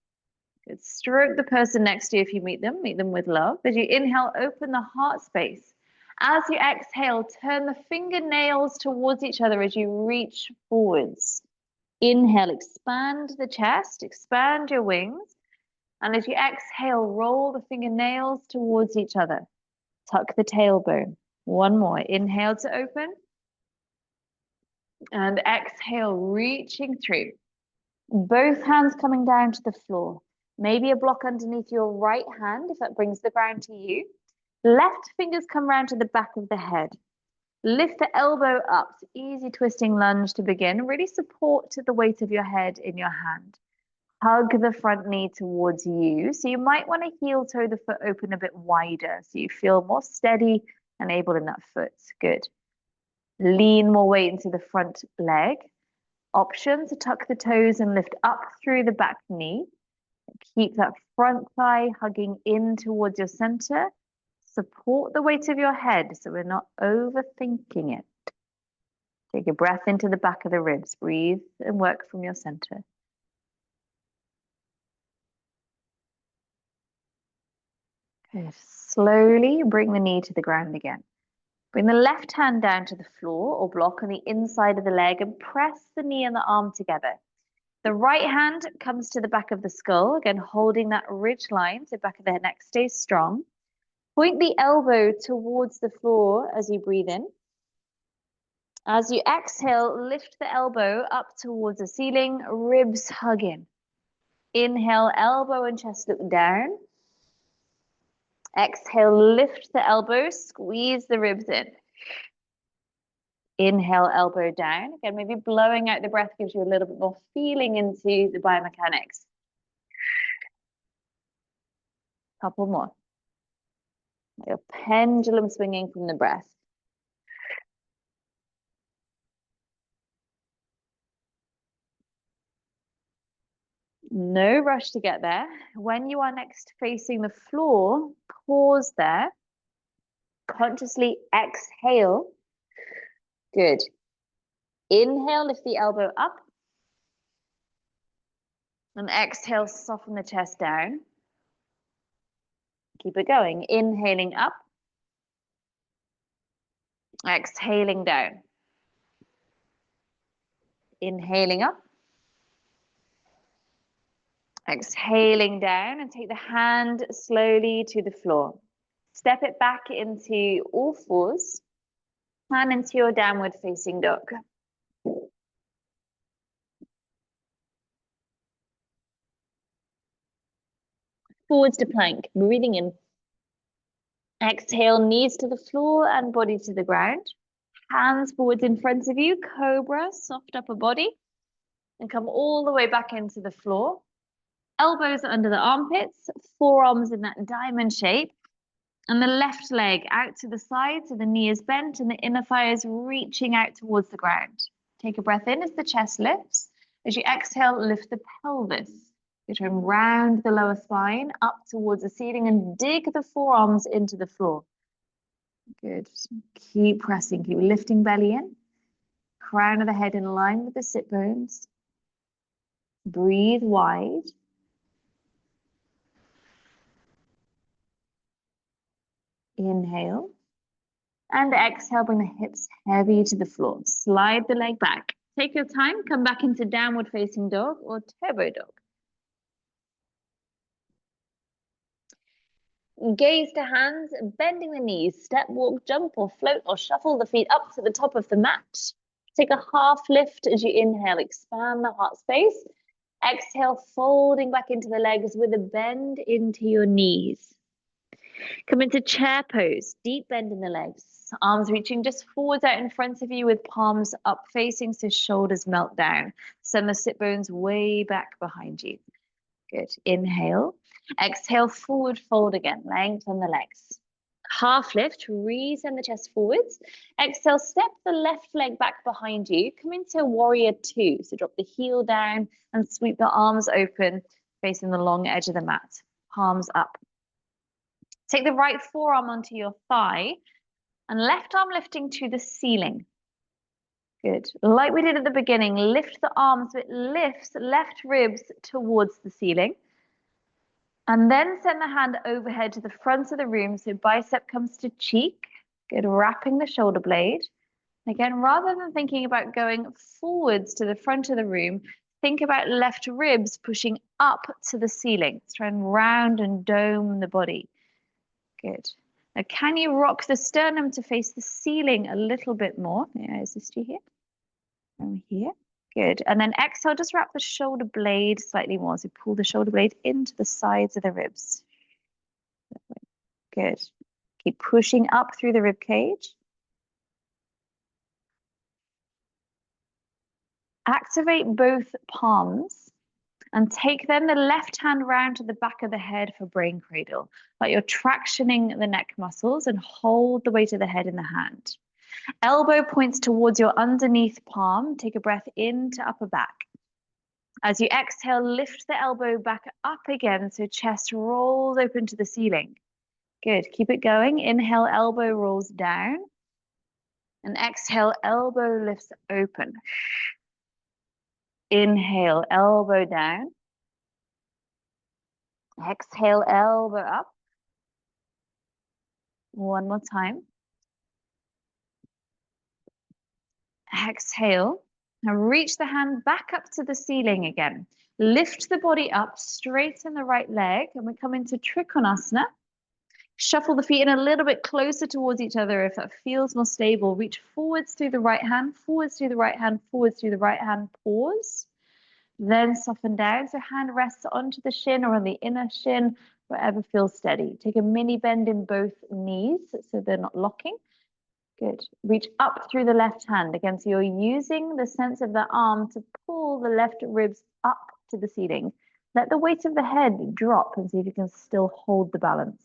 Good. Stroke the person next to you if you meet them with love. As you inhale, open the heart space. As you exhale, turn the fingernails towards each other as you reach forwards. Inhale, expand the chest, expand your wings. And as you exhale, roll the fingernails towards each other. Tuck the tailbone. One more. Inhale to open. And exhale, reaching through. Both hands coming down to the floor. Maybe a block underneath your right hand if that brings the ground to you. Left fingers come round to the back of the head. Lift the elbow up. Easy twisting lunge to begin. Really support the weight of your head in your hand. Hug the front knee towards you. So you might want to heel toe the foot open a bit wider so you feel more steady and able in that foot. Good. Lean more weight into the front leg. Option to tuck the toes and lift up through the back knee. Keep that front thigh hugging in towards your center. Support the weight of your head so we're not overthinking it. Take a breath into the back of the ribs. Breathe and work from your center. Good. Slowly bring the knee to the ground again. Bring the left hand down to the floor or block on the inside of the leg and press the knee and the arm together. The right hand comes to the back of the skull, again holding that ridge line so back of the neck stays strong. Point the elbow towards the floor as you breathe in. As you exhale, lift the elbow up towards the ceiling, ribs hug in. Inhale, elbow and chest look down. Exhale, lift the elbow, squeeze the ribs in. Inhale, elbow down. Again, maybe blowing out the breath gives you a little bit more feeling into the biomechanics. Couple more. Your pendulum swinging from the breath. No rush to get there. When you are next facing the floor, pause there. Consciously exhale. Good. Inhale, lift the elbow up. And exhale, soften the chest down. Keep it going. Inhaling up. Exhaling down. Inhaling up. Exhaling down, and take the hand slowly to the floor. Step it back into all fours and into your downward facing dog. Forwards to plank, breathing in. Exhale, knees to the floor and body to the ground. Hands forwards in front of you, cobra, soft upper body. And come all the way back into the floor. Elbows under the armpits, forearms in that diamond shape. And the left leg out to the side, so the knee is bent and the inner thigh is reaching out towards the ground. Take a breath in as the chest lifts. As you exhale, lift the pelvis. You turn round the lower spine, up towards the ceiling, and dig the forearms into the floor. Good. Keep pressing, keep lifting belly in. Crown of the head in line with the sit bones. Breathe wide. Inhale. And exhale, bring the hips heavy to the floor. Slide the leg back. Take your time, come back into downward facing dog or turbo dog. Gaze to hands, bending the knees. Step, walk, jump, or float, or shuffle the feet up to the top of the mat. Take a half lift as you inhale. Expand the heart space. Exhale, folding back into the legs with a bend into your knees. Come into chair pose, deep bend in the legs. Arms reaching just forwards out in front of you with palms up facing, so shoulders melt down. Send the sit bones way back behind you. Good. Inhale. Exhale, forward fold again. Lengthen the legs. Half lift, resend the chest forwards. Exhale, step the left leg back behind you. Come into warrior two. So drop the heel down and sweep the arms open, facing the long edge of the mat. Palms up. Take the right forearm onto your thigh and left arm lifting to the ceiling. Good. Like we did at the beginning, lift the arms so it lifts left ribs towards the ceiling. And then send the hand overhead to the front of the room so bicep comes to cheek. Good. Wrapping the shoulder blade. Again, rather than thinking about going forwards to the front of the room, think about left ribs pushing up to the ceiling. Let's try and round and dome the body. Good. Now, can you rock the sternum to face the ceiling a little bit more? May I assist you here? From here. Good. And then exhale, just wrap the shoulder blade slightly more. So pull the shoulder blade into the sides of the ribs. Good. Keep pushing up through the rib cage. Activate both palms and take then the left hand round to the back of the head for brain cradle. Like you're tractioning the neck muscles and hold the weight of the head in the hand. Elbow points towards your underneath palm. Take a breath in to upper back. As you exhale, lift the elbow back up again so chest rolls open to the ceiling. Good. Keep it going. Inhale, elbow rolls down. And exhale, elbow lifts open. Inhale, elbow down. Exhale, elbow up. One more time. Exhale. Now reach the hand back up to the ceiling again. Lift the body up, straighten the right leg, and we come into Trikonasana. Shuffle the feet in a little bit closer towards each other if that feels more stable. Reach forwards through the right hand, forwards through the right hand, forwards through the right hand. Pause. Then soften down. So hand rests onto the shin or on the inner shin, wherever feels steady. Take a mini bend in both knees so they're not locking. Good. Reach up through the left hand. Again, so you're using the sense of the arm to pull the left ribs up to the ceiling. Let the weight of the head drop and see if you can still hold the balance.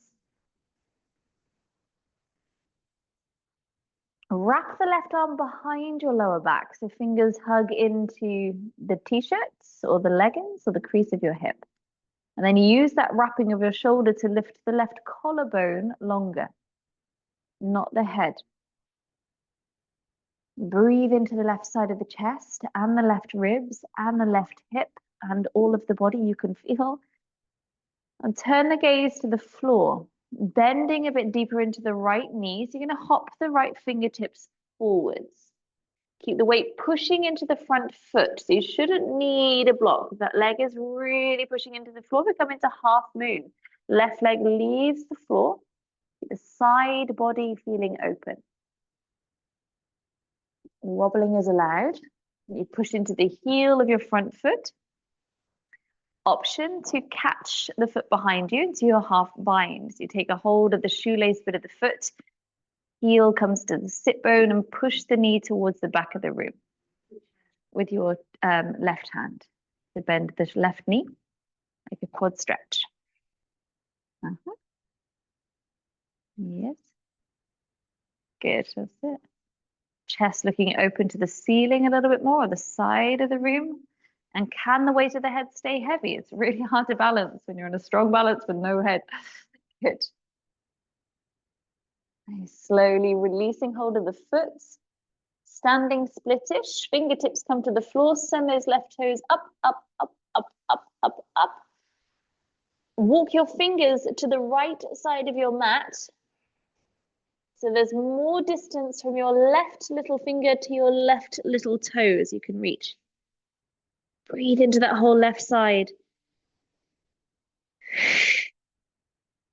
Wrap the left arm behind your lower back, so fingers hug into the t-shirts or the leggings or the crease of your hip. And then use that wrapping of your shoulder to lift the left collarbone longer, not the head. Breathe into the left side of the chest and the left ribs and the left hip and all of the body you can feel. And turn the gaze to the floor, bending a bit deeper into the right knee. So you're going to hop the right fingertips forwards. Keep the weight pushing into the front foot. So you shouldn't need a block. That leg is really pushing into the floor. We come into half moon. Left leg leaves the floor. Keep the side body feeling open. Wobbling is allowed. You push into the heel of your front foot. Option to catch the foot behind you into your half bind. So you take a hold of the shoelace bit of the foot. Heel comes to the sit bone and push the knee towards the back of the room with your left hand. So bend the left knee like a quad stretch. Yes. Good, that's it. Chest looking open to the ceiling a little bit more, or the side of the room. And can the weight of the head stay heavy? It's really hard to balance when you're in a strong balance with no head. Good. Slowly releasing hold of the foot. Standing splittish. Fingertips come to the floor. Send those left toes up, up, up, up, up, up, up. Walk your fingers to the right side of your mat. So there's more distance from your left little finger to your left little toe as you can reach. Breathe into that whole left side.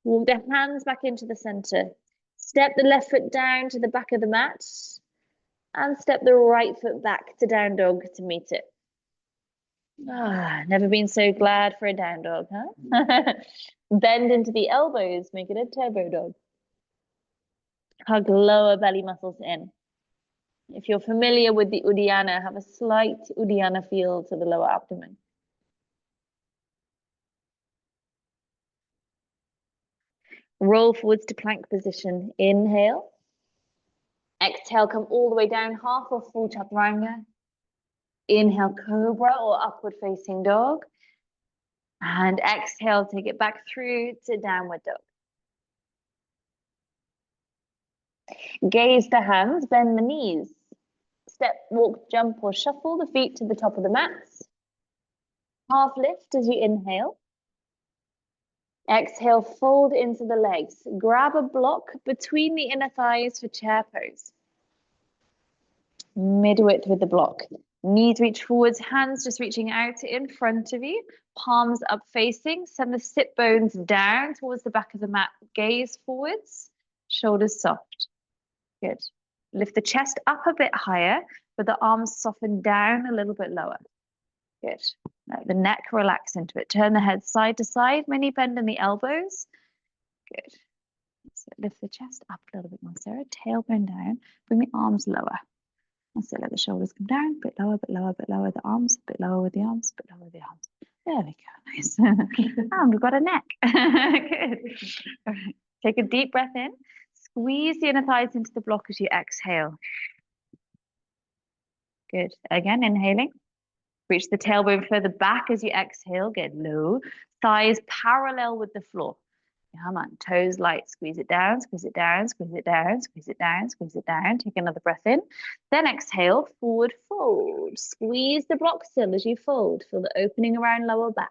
Walk the hands back into the center. Step the left foot down to the back of the mat and step the right foot back to down dog to meet it. Never been so glad for a down dog, huh? Bend into the elbows, make it a turbo dog. Hug lower belly muscles in. If you're familiar with the Uddiyana, have a slight Uddiyana feel to the lower abdomen. Roll forwards to plank position. Inhale. Exhale, come all the way down, half or full chaturanga. Inhale, cobra or upward facing dog. And exhale, take it back through to downward dog. Gaze the hands, bend the knees. Step, walk, jump, or shuffle the feet to the top of the mats. Half lift as you inhale. Exhale, fold into the legs. Grab a block between the inner thighs for chair pose. Mid-width with the block. Knees reach forwards, hands just reaching out in front of you. Palms up facing. Send the sit bones down towards the back of the mat. Gaze forwards. Shoulders soft. Good. Lift the chest up a bit higher, but the arms soften down a little bit lower. Good. Let the neck relax into it. Turn the head side to side. Mini bend in the elbows. Good. So lift the chest up a little bit more, Sarah. Tailbone down. Bring the arms lower. That's it. Let the shoulders come down. A bit lower, a bit lower, a bit lower. The arms. A bit lower with the arms. A bit lower with the arms. There we go. Nice. And we've got a neck. Good. All right. Take a deep breath in. Squeeze the inner thighs into the block as you exhale. Good. Again, inhaling. Reach the tailbone further back as you exhale. Get low. Thighs parallel with the floor. Come on. Toes light. Squeeze it down, squeeze it down, squeeze it down, squeeze it down, squeeze it down. Take another breath in. Then exhale. Forward fold. Squeeze the block still as you fold. Feel the opening around lower back.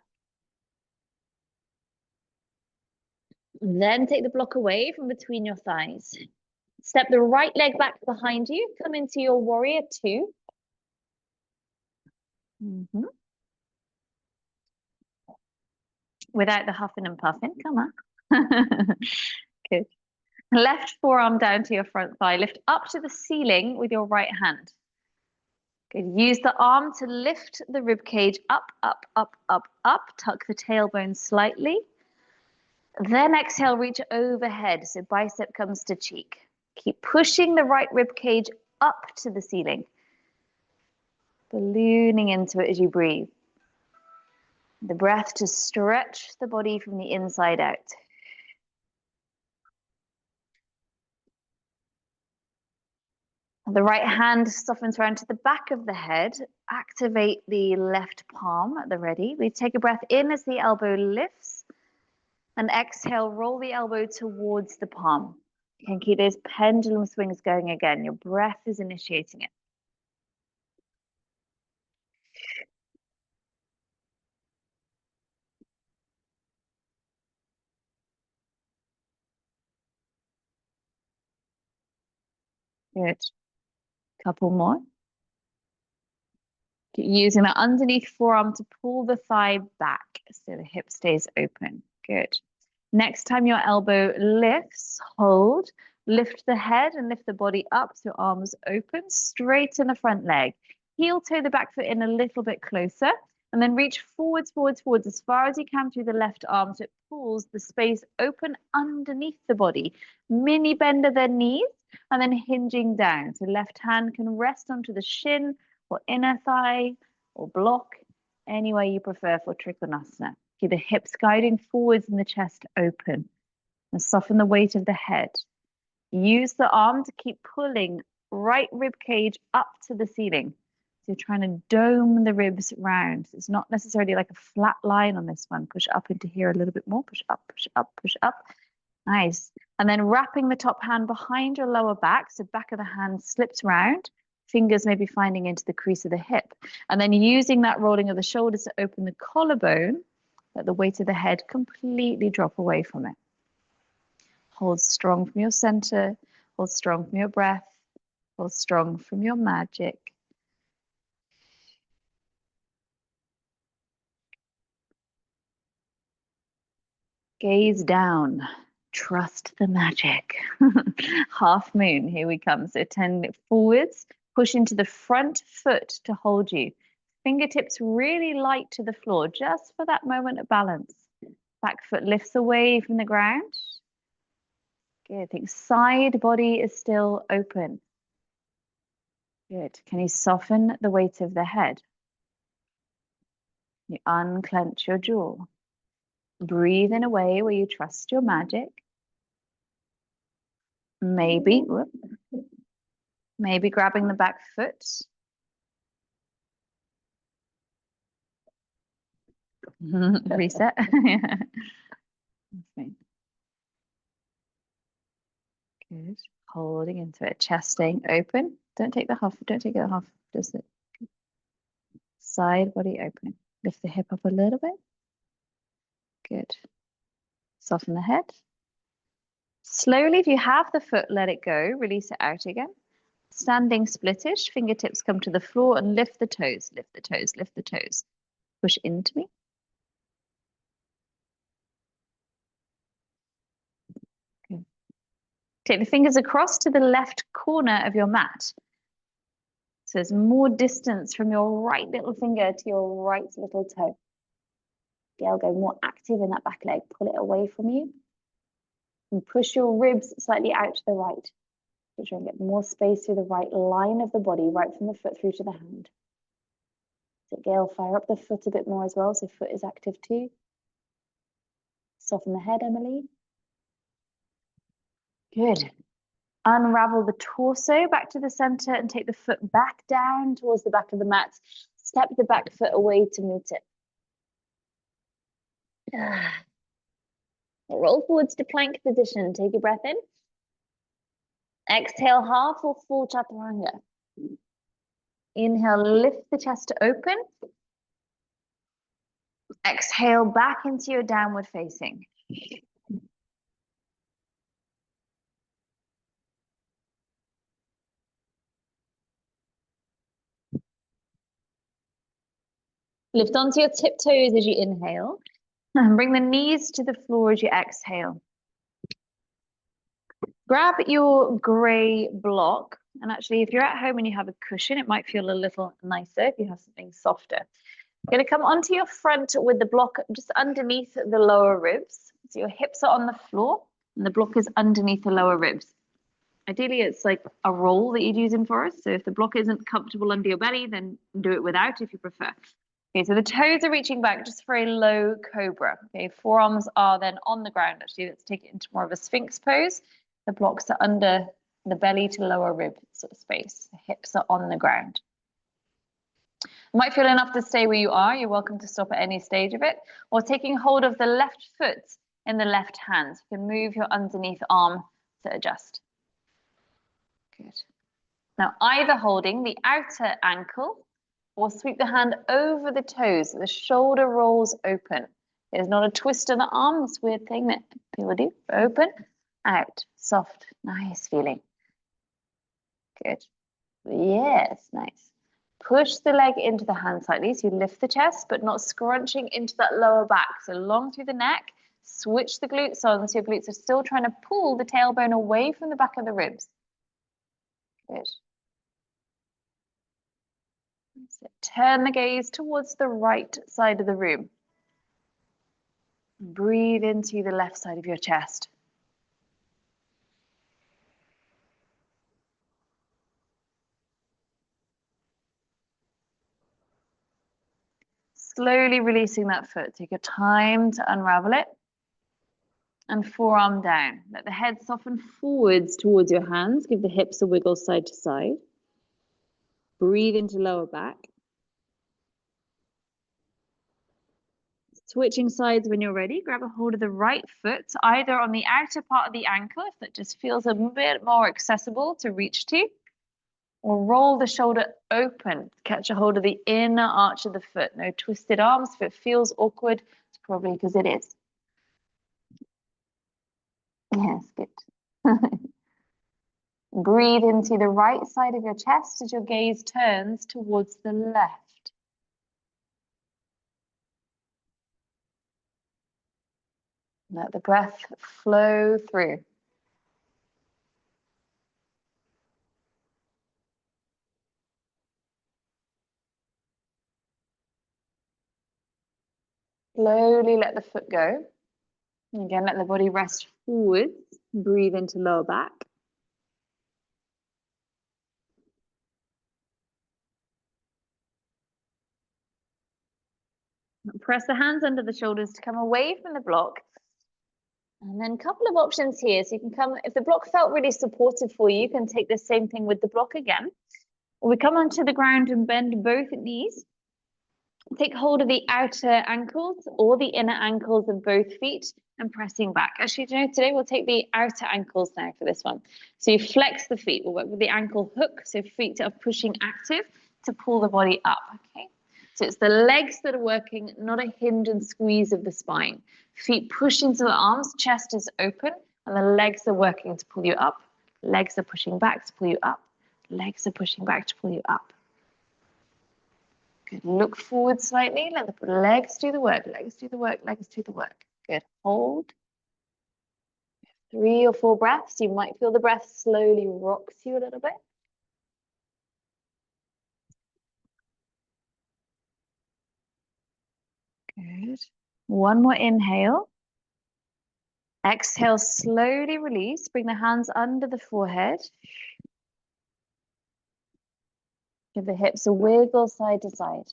Then take the block away from between your thighs. Step the right leg back behind you. Come into your warrior two. Without the huffing and puffing, come on. Good. Left forearm down to your front thigh. Lift up to the ceiling with your right hand. Good. Use the arm to lift the rib cage up, up, up, up, up. Tuck the tailbone slightly. Then exhale, reach overhead. So bicep comes to cheek. Keep pushing the right rib cage up to the ceiling. Ballooning into it as you breathe. The breath to stretch the body from the inside out. The right hand softens around to the back of the head. Activate the left palm at the ready. We take a breath in as the elbow lifts. And exhale, roll the elbow towards the palm. You can keep those pendulum swings going again. Your breath is initiating it. Good. Couple more. Keep using the underneath forearm to pull the thigh back so the hip stays open. Good. Next time your elbow lifts, hold. Lift the head and lift the body up so arms open. Straighten the front leg. Heel toe the back foot in a little bit closer. And then reach forwards, forwards, forwards as far as you can through the left arm so it pulls the space open underneath the body. Mini bend of the knees and then hinging down. So left hand can rest onto the shin or inner thigh or block, any way you prefer for Trikonasana. Keep the hips guiding forwards and the chest open. And soften the weight of the head. Use the arm to keep pulling right rib cage up to the ceiling. So you're trying to dome the ribs round. It's not necessarily like a flat line on this one. Push up into here a little bit more. Push up, push up, push up. Nice. And then wrapping the top hand behind your lower back. So back of the hand slips round. Fingers maybe finding into the crease of the hip. And then using that rolling of the shoulders to open the collarbone, let the weight of the head completely drop away from it. Hold strong from your center. Hold strong from your breath. Hold strong from your magic. Gaze down. Trust the magic. Half moon, here we come. So turn it forwards. Push into the front foot to hold you. Fingertips really light to the floor, just for that moment of balance. Back foot lifts away from the ground. Good. Think side body is still open. Good. Can you soften the weight of the head? You unclench your jaw. Breathe in a way where you trust your magic. Maybe grabbing the back foot. Reset. Good. Holding into it. Chest staying open. Don't take the half. Don't take the half. Just it. Side body open. Lift the hip up a little bit. Good. Soften the head. Slowly, if you have the foot, let it go. Release it out again. Standing splittish. Fingertips come to the floor and lift the toes. Lift the toes. Lift the toes. Push into me. Okay. Take the fingers across to the left corner of your mat. So there's more distance from your right little finger to your right little toe. Gail, go more active in that back leg. Pull it away from you. And push your ribs slightly out to the right. So try and get more space through the right line of the body, right from the foot through to the hand. So Gail, fire up the foot a bit more as well, so foot is active too. Soften the head, Emily. Good. Unravel the torso back to the center and take the foot back down towards the back of the mat. Step the back foot away to meet it. Roll forwards to plank position. Take a breath in. Exhale, half or full chaturanga. Inhale, lift the chest to open. Exhale, back into your downward facing. Lift onto your tiptoes as you inhale. And bring the knees to the floor as you exhale. Grab your grey block. And actually, if you're at home and you have a cushion, it might feel a little nicer if you have something softer. You're going to come onto your front with the block just underneath the lower ribs. So your hips are on the floor and the block is underneath the lower ribs. Ideally, it's like a roll that you'd use in Forrest. So if the block isn't comfortable under your belly, then do it without if you prefer. Okay, so the toes are reaching back just for a low cobra. Okay, forearms are then on the ground. Actually, let's take it into more of a sphinx pose. The blocks are under the belly to lower rib space. The hips are on the ground. Might feel enough to stay where you are. You're welcome to stop at any stage of it, or taking hold of the left foot in the left hand. You can move your underneath arm to adjust. Good. Now, either holding the outer ankle or sweep the hand over the toes so the shoulder rolls open. There's not a twist of the arm, this weird thing that people do. Open, out, soft, nice feeling. Good. Yes, nice. Push the leg into the hand slightly so you lift the chest, but not scrunching into that lower back. So long through the neck, switch the glutes on so your glutes are still trying to pull the tailbone away from the back of the ribs. Good. So turn the gaze towards the right side of the room. Breathe into the left side of your chest. Slowly releasing that foot. Take your time to unravel it. And forearm down. Let the head soften forwards towards your hands. Give the hips a wiggle side to side. Breathe into lower back. Switching sides when you're ready. Grab a hold of the right foot, either on the outer part of the ankle, if that just feels a bit more accessible to reach to, or roll the shoulder open. Catch a hold of the inner arch of the foot. No twisted arms. If it feels awkward, it's probably because it is. Yes, good. Breathe into the right side of your chest as your gaze turns towards the left. Let the breath flow through. Slowly let the foot go. Again, let the body rest forwards. Breathe into lower back. Press the hands under the shoulders to come away from the block. And then a couple of options here. So you can come, if the block felt really supportive for you, you can take the same thing with the block again. Or we come onto the ground and bend both knees. Take hold of the outer ankles or the inner ankles of both feet and pressing back. Actually, you know, today we'll take the outer ankles now for this one. So you flex the feet. We'll work with the ankle hook. So feet are pushing active to pull the body up, okay? So it's the legs that are working, not a hinge and squeeze of the spine. Feet push into the arms, chest is open, and the legs are working to pull you up. Legs are pushing back to pull you up. Legs are pushing back to pull you up. Good. Look forward slightly. Let the legs do the work. Legs do the work. Legs do the work. Good. Hold. 3 or 4 breaths. You might feel the breath slowly rocks you a little bit. Good. One more inhale. Exhale, slowly release. Bring the hands under the forehead. Give the hips a wiggle side to side.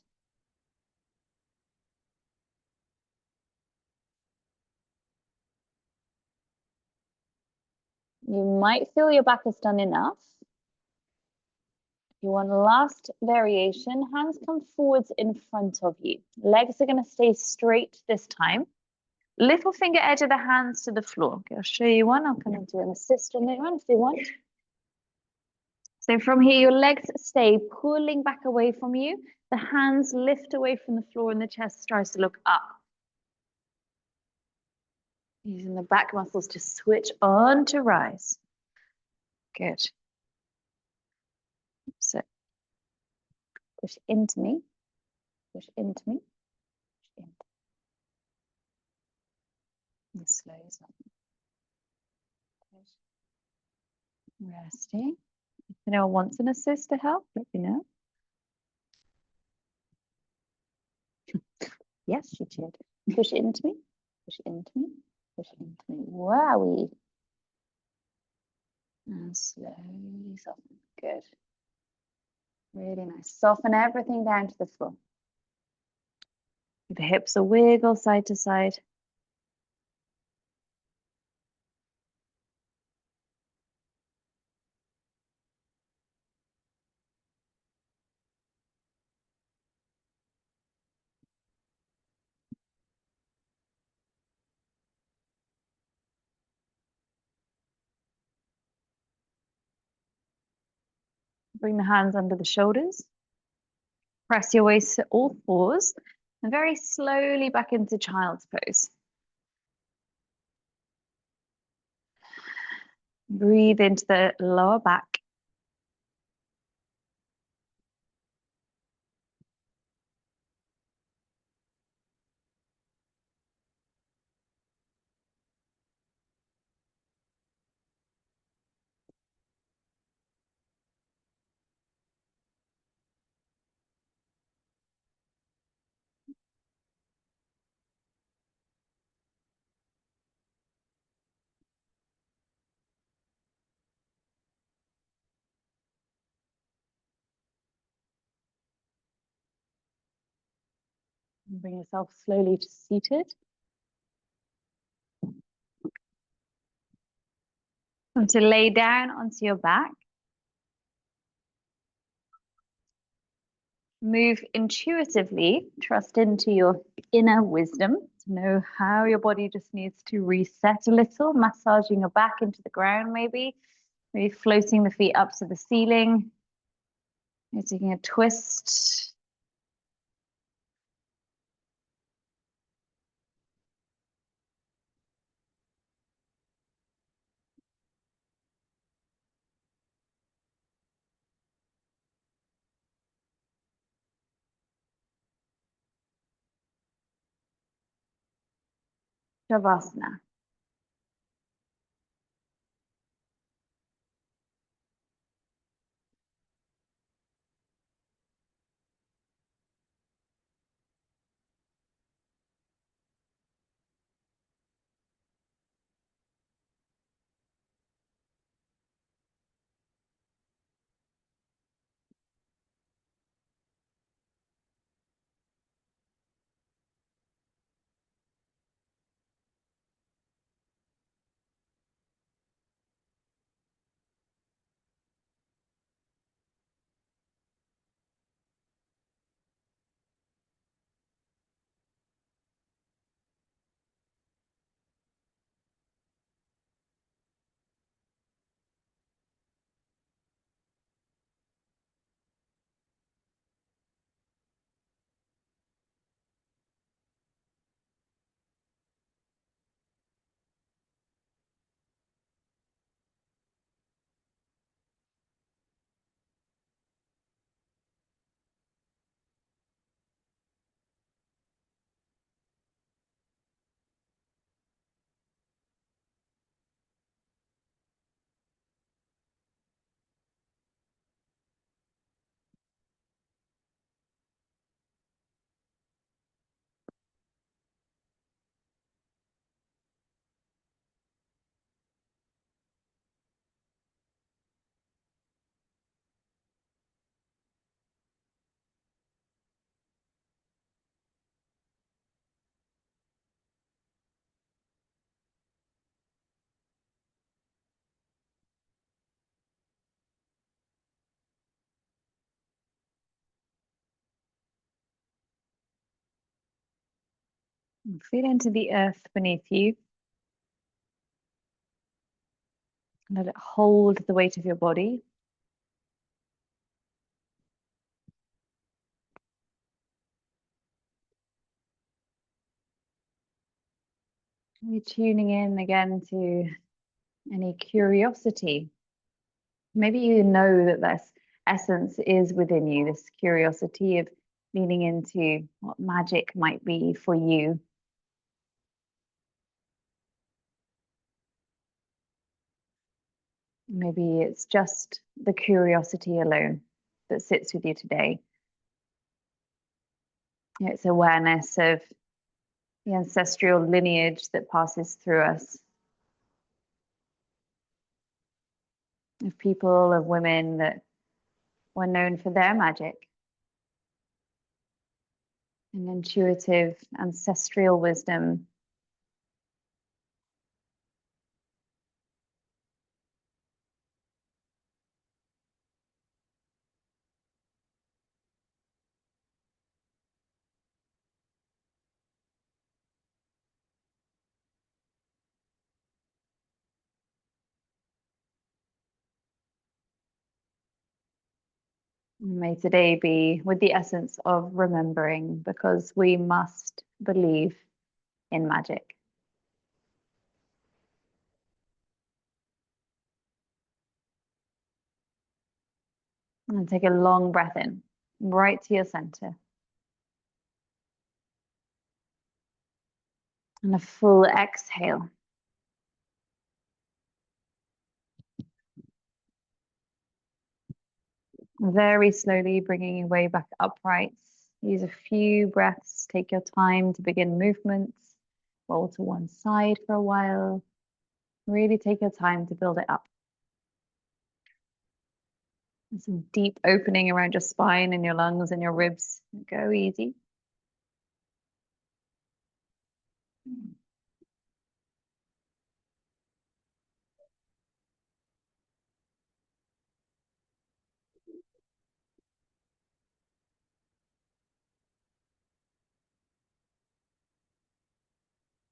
You might feel your back has done enough. You want last variation. Hands come forwards in front of you. Legs are going to stay straight this time. Little finger edge of the hands to the floor. Okay, I'll show you one. I'll come and do an assist on that one if they want. So from here, your legs stay pulling back away from you. The hands lift away from the floor and the chest tries to look up. Using the back muscles to switch on to rise. Good. So push into me, push into me, push into me. And slow yourself. Resting. If anyone wants an assist to help, let me know. Yes, she did. Push into me, push into me, push into me. Wowie. And slowly soften. Good. Really nice. Soften everything down to the floor. The hips a wiggle side to side. Bring the hands under the shoulders. Press your waist to all fours and very slowly back into child's pose. Breathe into the lower back. And bring yourself slowly to seated. And to lay down onto your back. Move intuitively, trust into your inner wisdom to know how your body just needs to reset a little, massaging your back into the ground maybe floating the feet up to the ceiling. You're taking a twist. Shavasana. And feel into the earth beneath you. Let it hold the weight of your body. We're tuning in again to any curiosity. Maybe you know that this essence is within you, this curiosity of leaning into what magic might be for you. Maybe it's just the curiosity alone that sits with you today. It's awareness of the ancestral lineage that passes through us, of people, of women that were known for their magic, an intuitive ancestral wisdom. May today be with the essence of remembering, because we must believe in magic. And take a long breath in, right to your center. And a full exhale. Very slowly bringing your way back upright. Use a few breaths. Take your time to begin movements. Roll to one side for a while. Really take your time to build it up. And some deep opening around your spine and your lungs and your ribs. Go easy.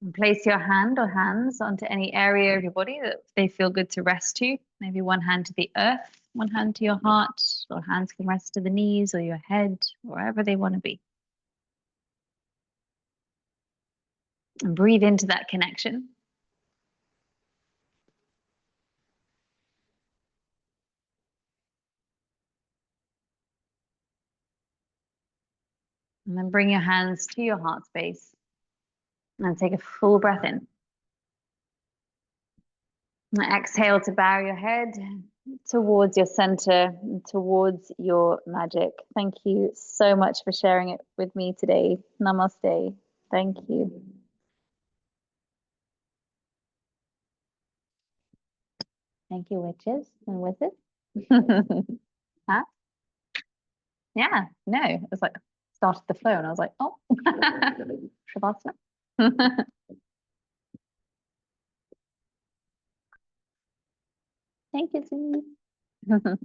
And place your hand or hands onto any area of your body that they feel good to rest to. Maybe one hand to the earth, one hand to your heart, or hands can rest to the knees or your head, wherever they want to be. And breathe into that connection. And then bring your hands to your heart space and take a full breath in. And exhale to bow your head towards your center, towards your magic. Thank you so much for sharing it with me today. Namaste. Thank you. Thank you, witches and wizards. Huh? Yeah, no, it was like started the flow and I was like, oh, Shavasana. Thank you, Sue.